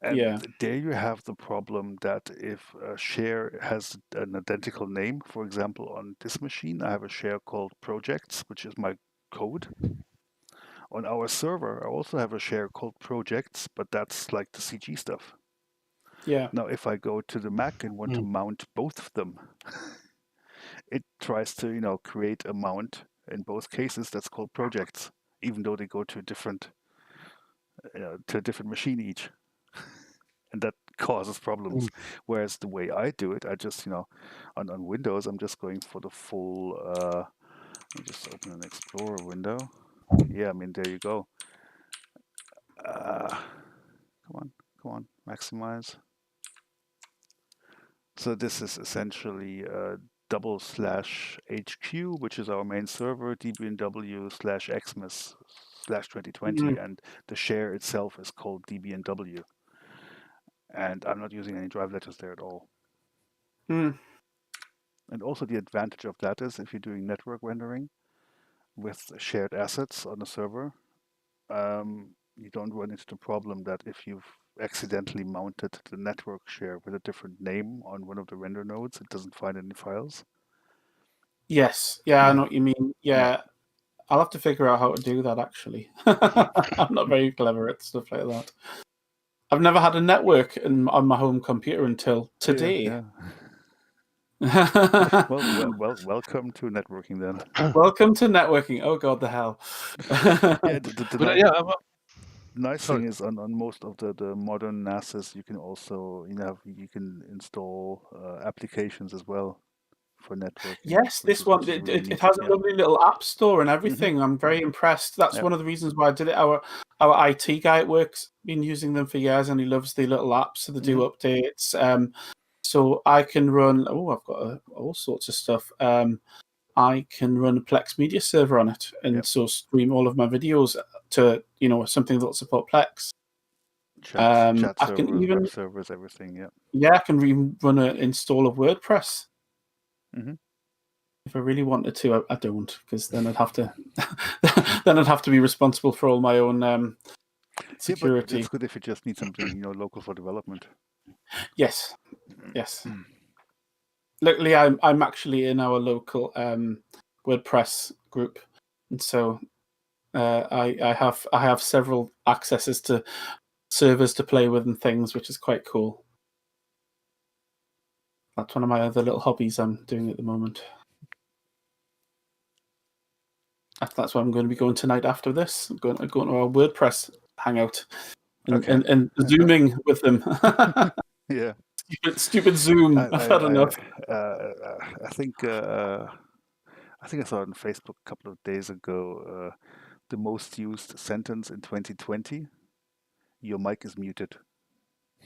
And there you have the problem that if a share has an identical name, for example, on this machine, I have a share called projects, which is my code. On our server, I also have a share called projects, but that's like the CG stuff. Yeah. Now, if I go to the Mac and want to mount both of them, it tries to, create a mount in both cases that's called projects, even though they go to a different machine each. And that causes problems. Whereas the way I do it, I just, on Windows, I'm just going for the full, let me just open an Explorer window. Yeah, I mean, there you go. Come on, maximize. So this is essentially /HQ, which is our main server, db&w /xmas/2020, and the share itself is called db&w. And I'm not using any drive letters there at all. And also the advantage of that is if you're doing network rendering with shared assets on the server, you don't run into the problem that if you've accidentally mounted the network share with a different name on one of the render nodes, it doesn't find any files. Yes. Yeah, I know what you mean. Yeah. I'll have to figure out how to do that, actually. I'm not very clever at stuff like that. I've never had a network on my home computer until today. Yeah. Well, welcome to networking then. Welcome to networking. Oh God, the hell. Nice thing is on most of the modern NASs, you can also you can install applications as well for networking. Yes, this one it has a lovely little app store and everything. I'm very impressed. That's one of the reasons why I did it. Our IT guy at work's been using them for years, and he loves the little apps. So they do updates. So I can run. I've got all sorts of stuff. I can run a Plex media server on it, and so stream all of my videos to something that'll support Plex. Chat servers, I can even web servers, everything. I can run an install of WordPress. If I really wanted to, I don't, because then I'd have to be responsible for all my own security. But it's good if you just need something local for development. Yes. Luckily, I'm actually in our local WordPress group, and so I have several accesses to servers to play with and things, which is quite cool. That's one of my other little hobbies I'm doing at the moment. That's why I'm going to be going tonight after this. I'm going to our WordPress hangout and zooming with them. Yeah. Stupid Zoom. I've had enough. I think I saw it on Facebook a couple of days ago. The most used sentence in 2020: "Your mic is muted."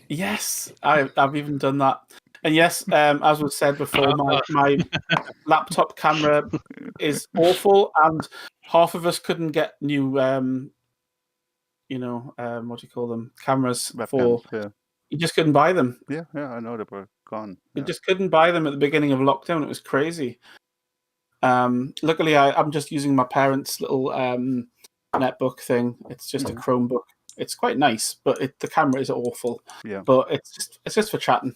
Yes, I've even done that. And yes, as was said before, my laptop camera is awful, and half of us couldn't get new, what do you call them? Cameras for. You just couldn't buy them. Yeah, I know they were gone. You just couldn't buy them at the beginning of lockdown. It was crazy. Luckily, I'm just using my parents' little netbook thing. It's just a Chromebook. It's quite nice, but the camera is awful. Yeah. But it's just for chatting.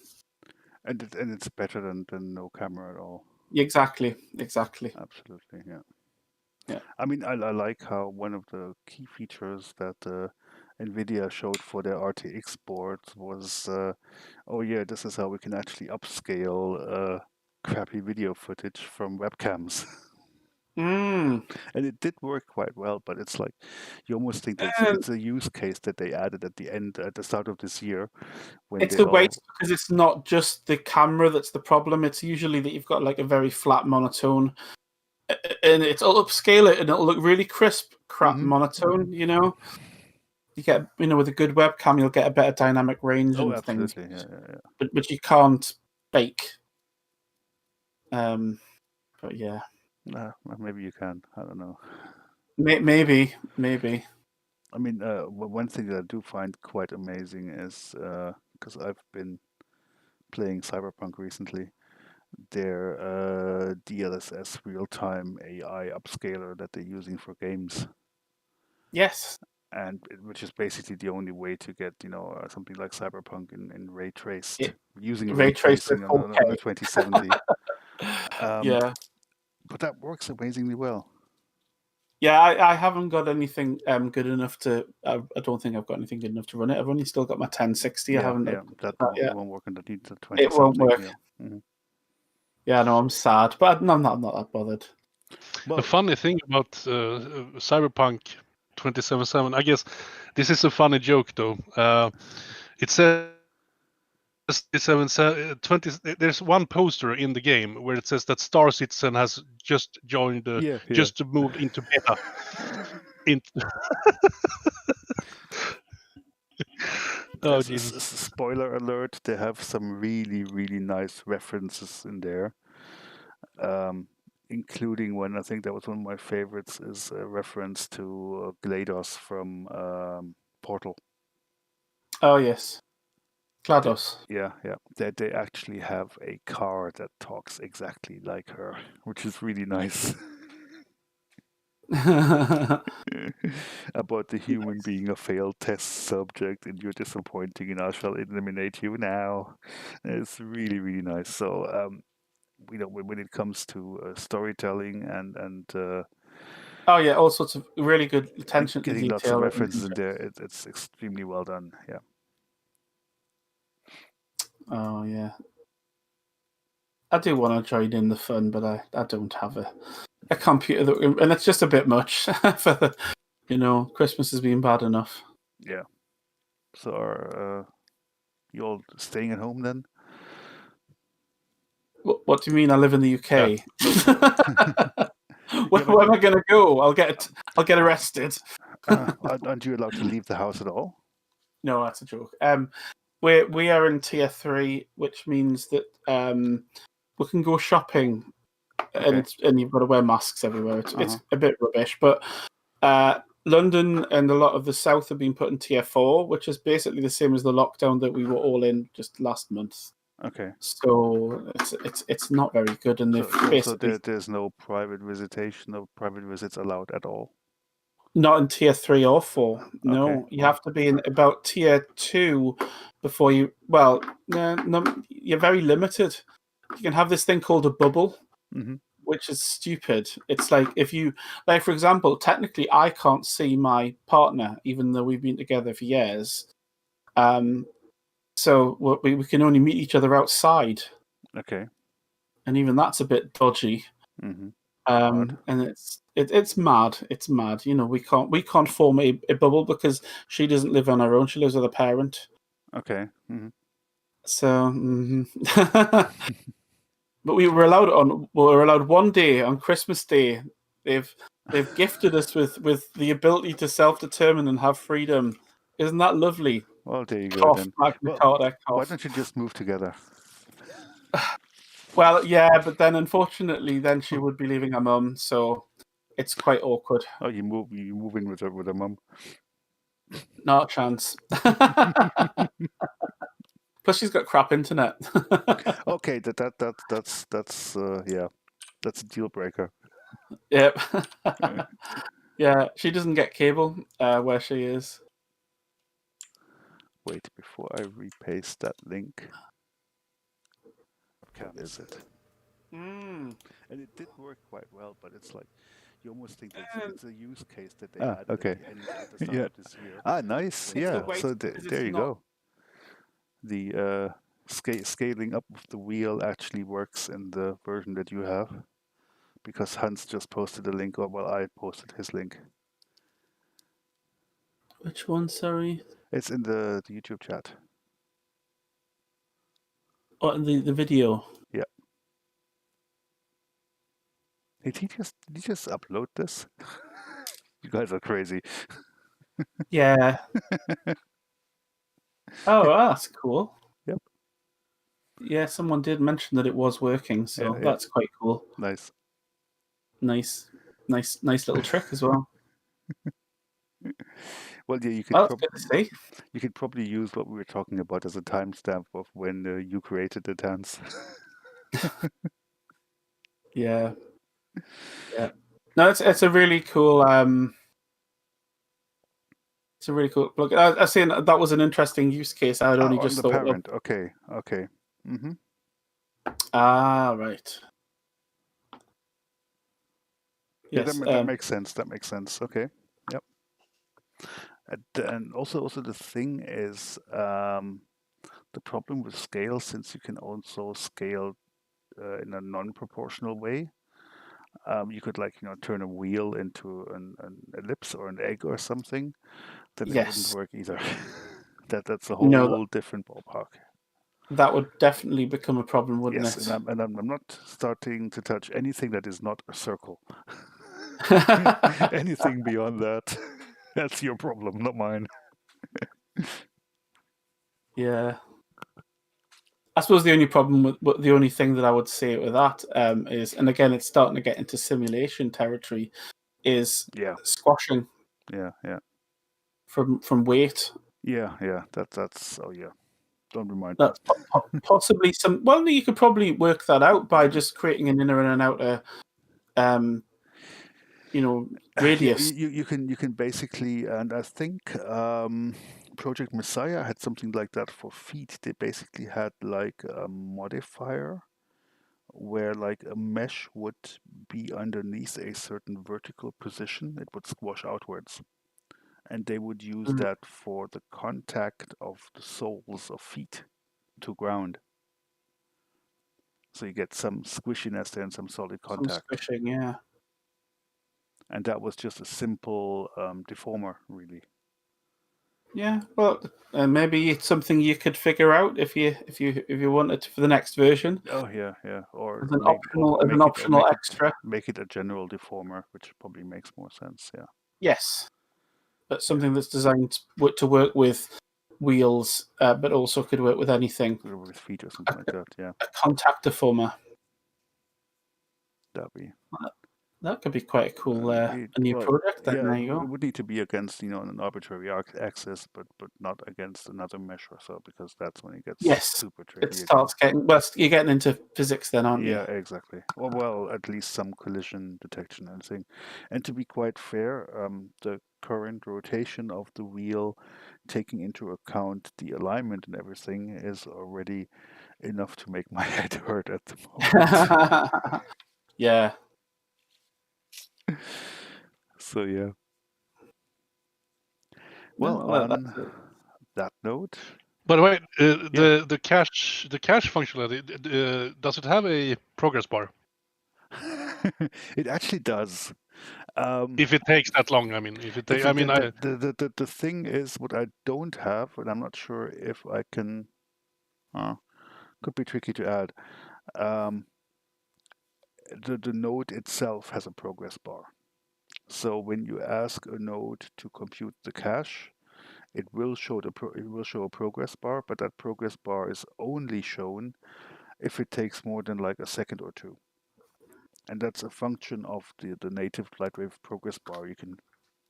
And it's better than no camera at all. Exactly. Absolutely, yeah. Yeah. I mean, I like how one of the key features that Nvidia showed for their RTX boards was, oh yeah, this is how we can actually upscale crappy video footage from webcams. Mm. And it did work quite well, but it's like you almost think that And it's a use case that they added at the start of this year when it's they a waste all. because it's not just the camera that's the problem. It's usually that you've got like a very flat monotone, and it'll upscale it and it'll look really crisp, crap Mhm. monotone. You know, you get with a good webcam, you'll get a better dynamic range Oh, and things, absolutely, yeah. but you can't bake. But yeah, Well, maybe you can. I don't know. maybe. I mean, one thing that I do find quite amazing is because I've been playing Cyberpunk recently, their DLSS real-time AI upscaler that they're using for games, Yes. and which is basically the only way to get something like Cyberpunk in ray traced using ray Ray traced tracing at on a 4K. 2070. Yeah. But that works amazingly well. Yeah, I haven't got anything good enough to. I don't think I've got anything good enough to run it. I've only still got my 1060. I haven't Yeah, updated that yet. won't work underneath the 20 It won't something. work. Yeah. Mhm. Yeah, no, I'm sad, but no, I'm not that bothered. The Well, funny thing about Cyberpunk 2077, I guess this is a funny joke though. It says 20. There's one poster in the game where it says that Star Citizen has just joined, yeah. just moved into beta. Oh Jesus! Spoiler alert, they have some really, really nice references in there. Including one, I think that was one of my favorites, is a reference to GLaDOS from Portal. Oh yes, GLaDOS. Yeah. That they actually have a car that talks exactly like her, which is really nice. About the human being a failed test subject and you're disappointing and I shall eliminate you now. It's really, really nice. So, when it comes to storytelling and Oh yeah, all sorts of really good attention to getting lots of detail. references in there, it's extremely well done. Yeah. Oh yeah, I do want to join in the fun, but I don't have a computer that, and it's just a bit much for the, Christmas has been bad enough. Yeah. So are you all staying at home then? What do you mean? I live in the UK. Where but am I going to go? I'll get arrested. Aren't you allowed to leave the house at all? No, that's a joke. We are in tier 3, which means that we can go shopping, Okay. and you've got to wear masks everywhere. It's Uh-huh. a bit rubbish, but London and a lot of the south have been put in tier 4, which is basically the same as the lockdown that we were all in just last month. Okay. So it's not very good, and So there's no private visitation or private visits allowed at all. Not in tier 3 or 4. No, Okay. you have to be in about tier 2 before you. Well, no, you're very limited. You can have this thing called a bubble, Mm-hmm. which is stupid. It's like if you, like for example, technically I can't see my partner even though we've been together for years. So we can only meet each other outside, Okay. and even that's a bit dodgy. Mm-hmm. And it's mad. It's mad. We can't form a bubble because she doesn't live on her own. She lives with a parent. Okay. Mm-hmm. So, but we were allowed one day on Christmas Day. They've gifted us with the ability to self-determine and have freedom. Isn't that lovely? Well, there you go Cough, then. Magna Well, Carta, why cough. don't you just move together? Well, yeah, but then unfortunately, then she would be leaving her mum, so it's quite awkward. Oh, you move in with her mum. Not a chance. Plus, she's got crap internet. Okay, that's yeah, that's a deal breaker. Yep. Yeah, she doesn't get cable where she is. Wait, before I repaste that link, can is it? And it did work quite well, but it's like you almost think that it's a use case that they added okay. at the start of this year. It's When the the weight uh, because there it's you not. go. The scaling up of the wheel actually works in the version that you have, because Hans just posted a link, or well, I posted his link. Which one? Sorry. It's in the YouTube chat. Oh, the video. Yeah. Did he just upload this? You guys are crazy. Yeah. Oh, that's cool. Yep. Yeah, someone did mention that it was working, so Yeah. that's quite cool. Nice. Nice little trick as well. Well, yeah, you could Well, that's good to see. you could probably use what we were talking about as a timestamp of when you created the dance. Yeah. Yeah. No, it's a really cool. It's a really cool plug. I seen that was an interesting use case. I had only on just the thought of. parent. Okay. Mm-hmm. Ah, right. Yeah, Yes. that makes sense. That makes sense. Okay. Yep. And also the thing is, the problem with scale, since you can also scale in a non-proportional way, you could turn a wheel into an ellipse or an egg or something, then it wouldn't Yes. work either. That's a No, whole different ballpark. that would definitely become a problem, wouldn't Yes, it? and I'm not starting to touch anything that is not a circle. Anything beyond that, that's your problem, not mine. Yeah. I suppose the only problem with the only thing that I would say with that is, and again, it's starting to get into simulation territory, is Yeah, squashing yeah. from weight. Yeah. That's oh yeah. Don't remind That's possibly some. Well, you could probably work that out by just creating an inner and an outer, radius. Yeah, you can basically, and I think Project Messiah had something like that for feet. They basically had like a modifier where like a mesh would be underneath a certain vertical position. It would squash outwards. And they would use that for the contact of the soles of feet to ground. So you get some squishiness there and some solid contact. Some squishing, yeah. And that was just a simple deformer, really. Yeah, well, maybe it's something you could figure out if you wanted for the next version. Oh yeah. Or As an make optional extra. Make it a general deformer, which probably makes more sense. Yeah. Yes, but something that's designed to work with wheels, but also could work with anything. With feet or something like that. Yeah. A contact deformer. That'd be. That could be quite a cool a new project. Then there you go. It would need to be against an arbitrary axis, but not against another mesh or so, because that's when it gets super tricky. It starts getting you're getting into physics then, aren't you? Yeah, exactly. Well, at least some collision detection and thing. And to be quite fair, the current rotation of the wheel, taking into account the alignment and everything, is already enough to make my head hurt at the moment. Yeah. So yeah. Well, on that note. By the way, the cache functionality, does it have a progress bar? It actually does. If it takes that long, I mean, if it takes, the thing is, what I don't have, and I'm not sure if I can. Could be tricky to add. The node itself has a progress bar. So when you ask a node to compute the cache, it will show a progress bar, but that progress bar is only shown if it takes more than like a second or two. And that's a function of the native Lightwave progress bar. You can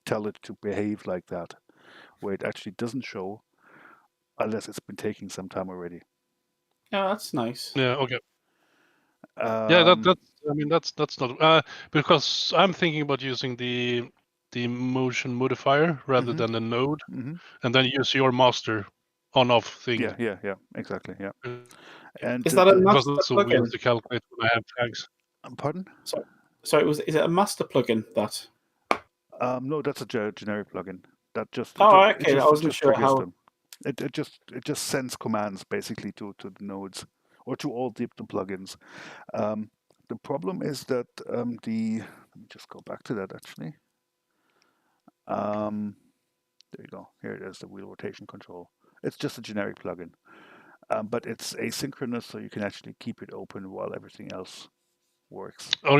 tell it to behave like that, where it actually doesn't show unless it's been taking some time already. Yeah, that's nice. Yeah, okay. That's not because I'm thinking about using the motion modifier rather than the node, and then use your master on-off thing. Yeah, exactly, yeah. Uh, And Is that a Because master that's so weird plugin? to calculate when I have tags. Pardon? So is it a master plugin that? No, that's a generic plugin. That just Oh, it okay. I just wasn't sure triggers how. them. It just sends commands basically to the nodes or to all the plugins. The problem is that let me just go back to that actually. There you go. Here it is, the wheel rotation control. It's just a generic plugin, but it's asynchronous, so you can actually keep it open while everything else works. Oh,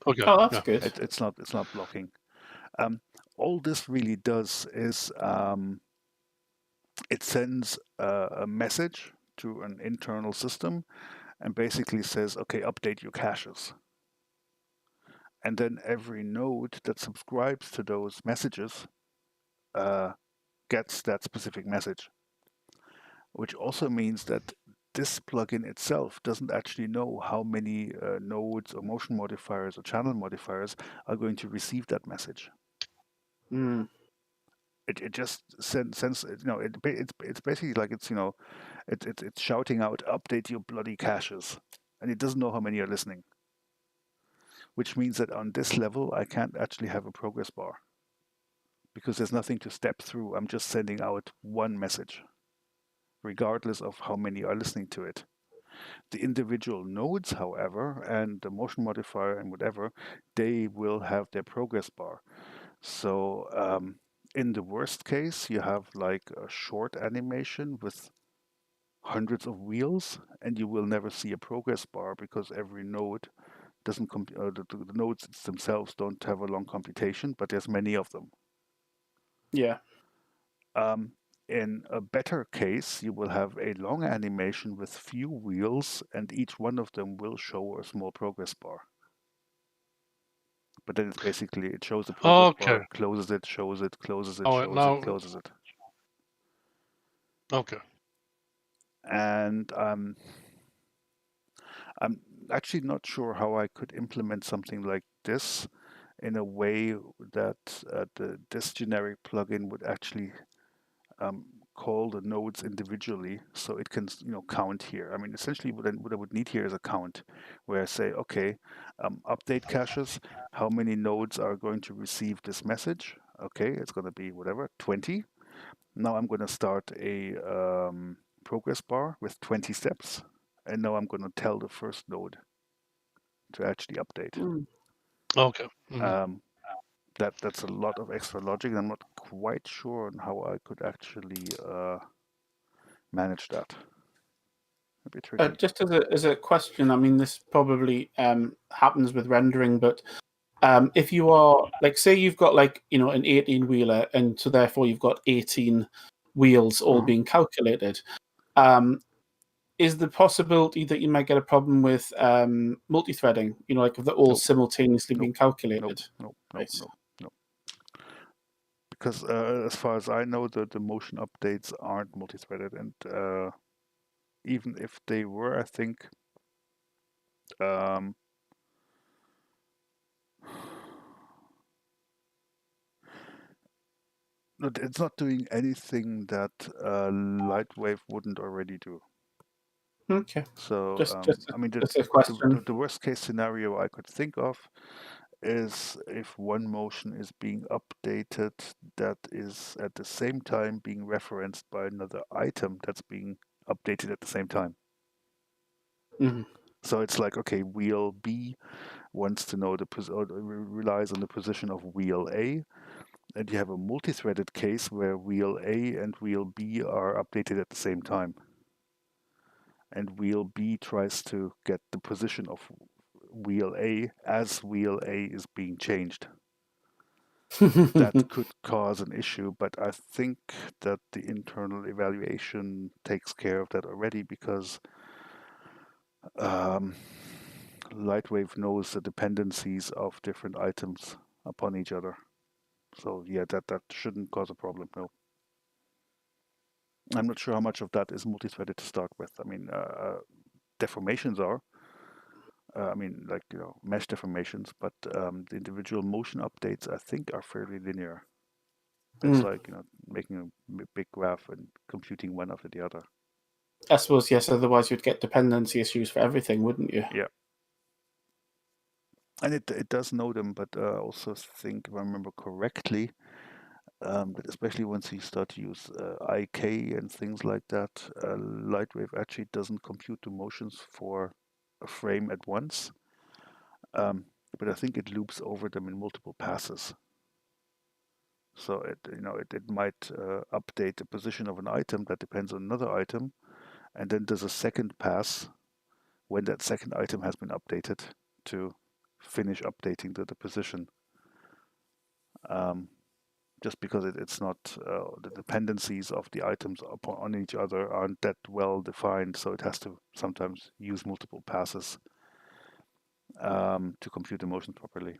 okay. Oh, that's Yeah. good. It's not blocking. All this really does is it sends a message to an internal system and basically says, okay, update your caches. And then every node that subscribes to those messages gets that specific message, which also means that this plugin itself doesn't actually know how many nodes or motion modifiers or channel modifiers are going to receive that message. Mm. It just sends it's basically like it's it's shouting out, update your bloody caches, and it doesn't know how many are listening, which means that on this level I can't actually have a progress bar because there's nothing to step through. I'm just sending out one message regardless of how many are listening to it. The individual nodes, however, and the motion modifier and whatever, they will have their progress bar. So in the worst case, you have like a short animation with hundreds of wheels, and you will never see a progress bar because every node doesn't the nodes themselves don't have a long computation, but there's many of them. Yeah. In a better case, you will have a long animation with few wheels, and each one of them will show a small progress bar. But then it's basically, it shows the progress bar, closes it, shows it, closes it, shows it, closes it. Okay. And I'm actually not sure how I could implement something like this in a way that this generic plugin would actually call the nodes individually, so it can count here. I mean, essentially what I would need here is a count, where I say, okay, update caches, how many nodes are going to receive this message? Okay, it's going to be whatever, 20. Now I'm going to start a progress bar with 20 steps, and now I'm going to tell the first node to actually update. Mm. Okay. Mm-hmm. That's a lot of extra logic, and I'm not quite sure on how I could actually manage that. A bit tricky. Just as a question, I mean, this probably happens with rendering, but if you are like, say you've got like an 18 wheeler, and so therefore you've got 18 wheels all being calculated. Is the possibility that you might get a problem with multi-threading? Like if they're all simultaneously being calculated. No. Because as far as I know, the motion updates aren't multi-threaded, and even if they were, I think it's not doing anything that Lightwave wouldn't already do. Okay. So just I mean, a question. the worst case scenario I could think of is if one motion is being updated that is at the same time being referenced by another item that's being updated at the same time. Mm-hmm. So it's like, okay, wheel B wants to know relies on the position of wheel A, and you have a multi-threaded case where wheel A and wheel B are updated at the same time. And wheel B tries to get the position of wheel A as wheel A is being changed. That could cause an issue, but I think that the internal evaluation takes care of that already because Lightwave knows the dependencies of different items upon each other. So yeah, that shouldn't cause a problem, no. I'm not sure how much of that is multi-threaded to start with. I mean, deformations are. I mean, like, mesh deformations, but the individual motion updates, I think, are fairly linear. It's like making a big graph and computing one after the other. I suppose, yes. Otherwise, you'd get dependency issues for everything, wouldn't you? Yeah. And it does know them, but I also think, if I remember correctly, that especially once you start to use IK and things like that, Lightwave actually doesn't compute the motions for a frame at once, but I think it loops over them in multiple passes. So it might update the position of an item that depends on another item, and then there's a second pass when that second item has been updated to finish updating the position. Just because it's not the dependencies of the items on each other aren't that well defined, so it has to sometimes use multiple passes to compute the motion properly.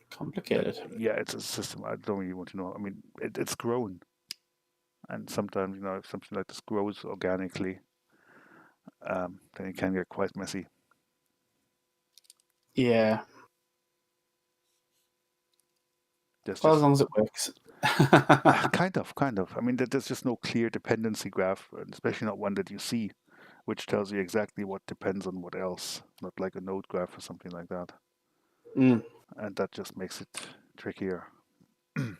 Complicated. Yeah, it's a system I don't really want to know. I mean, it's grown, and sometimes if something like this grows organically, then it can get quite messy. Yeah. There's Well, just as long as it works. kind of. I mean, there's just no clear dependency graph, and especially not one that you see, which tells you exactly what depends on what else, not like a node graph or something like that. Mm. And that just makes it trickier. Yeah,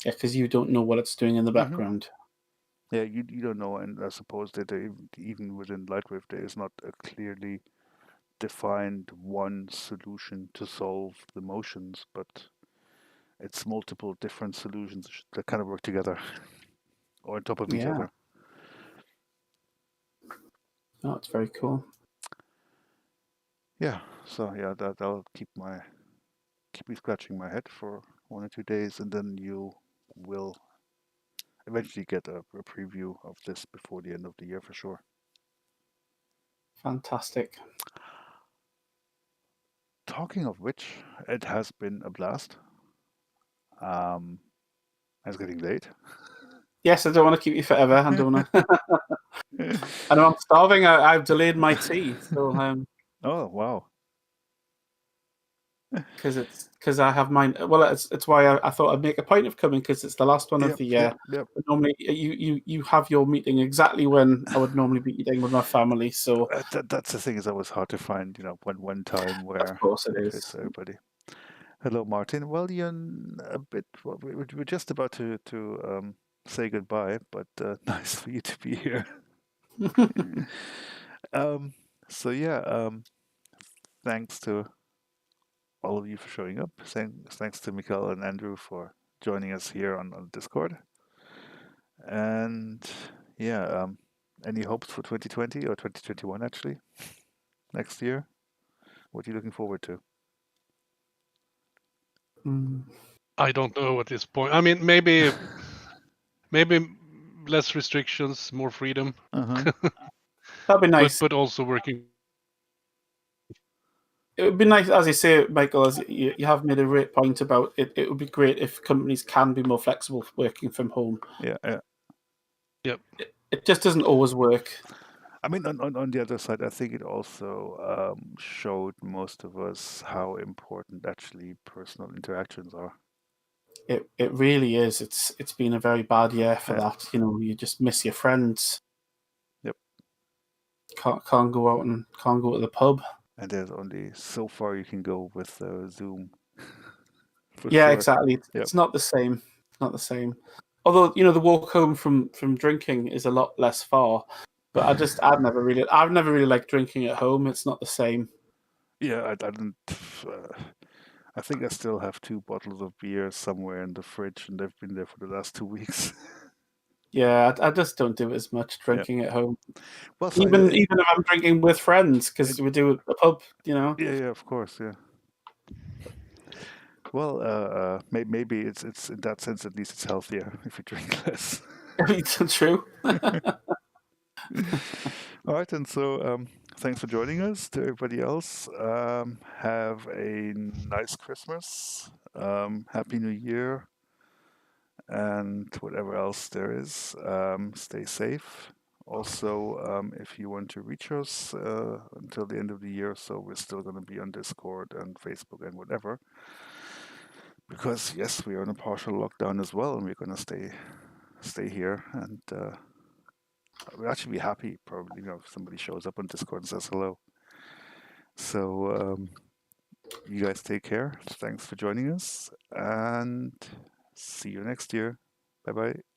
because you don't know what it's doing in the background. Yeah, you don't know, and I suppose that even within Lightwave, there is not a clearly defined one solution to solve the motions, but it's multiple different solutions that kind of work together or on top of each other. Oh, it's very cool. Yeah, so yeah, that'll keep me scratching my head for 1 or 2 days, and then you will eventually get a preview of this before the end of the year for sure. Fantastic. Talking of which, it has been a blast. It's getting late. Yes, I don't want to keep you forever. I don't want to. I know I'm starving. I've delayed my tea, so Oh wow! because I have mine. Well, it's why I thought I'd make a point of coming because it's the last one of the year. Yep. But normally, you have your meeting exactly when I would normally be eating with my family. So That's the thing, is always hard to find, one time where of course it it is. fits everybody. Hello, Martin. Well, you're a bit. Well, we're just about to say goodbye, but nice for you to be here. So yeah, thanks to all of you for showing up. Thanks to Mikael and Andrew for joining us here on Discord. And yeah, any hopes for 2020 or 2021 actually? Next year? What are you looking forward to? I don't know at this point. I mean, maybe less restrictions, more freedom. Uh-huh. That'd be nice. But also working. It would be nice, as you say, Michael, as you have made a great point about it. It would be great if companies can be more flexible working from home. Yeah. Yep. It just doesn't always work. I mean, on the other side, I think it also showed most of us how important actually personal interactions are. It really is. It's been a very bad year for Yeah. that. You just miss your friends. Yep. Can't go out and can't go to the pub. And there's only so far you can go with Zoom. Yeah, sure. exactly. It's not the same. It's not the same. Although the walk home from drinking is a lot less far. But I've never really liked drinking at home. It's not the same. Yeah, I didn't. I think I still have 2 bottles of beer somewhere in the fridge, and they've been there for the last 2 weeks. Yeah, I just don't do as much drinking at home. Well, so Even if I'm drinking with friends, because we do at the pub, Yeah, of course, yeah. Well, maybe it's in that sense, at least it's healthier if you drink less. It's true. All right, and so thanks for joining us. To everybody else, have a nice Christmas, Happy New Year, and whatever else there is. Stay safe. Also, if you want to reach us until the end of the year, so we're still going to be on Discord and Facebook and whatever. because yes, we are in a partial lockdown as well, and we're going to stay here, and we'll actually be happy probably, if somebody shows up on Discord and says hello. So you guys take care. Thanks for joining us, and see you next year. Bye bye.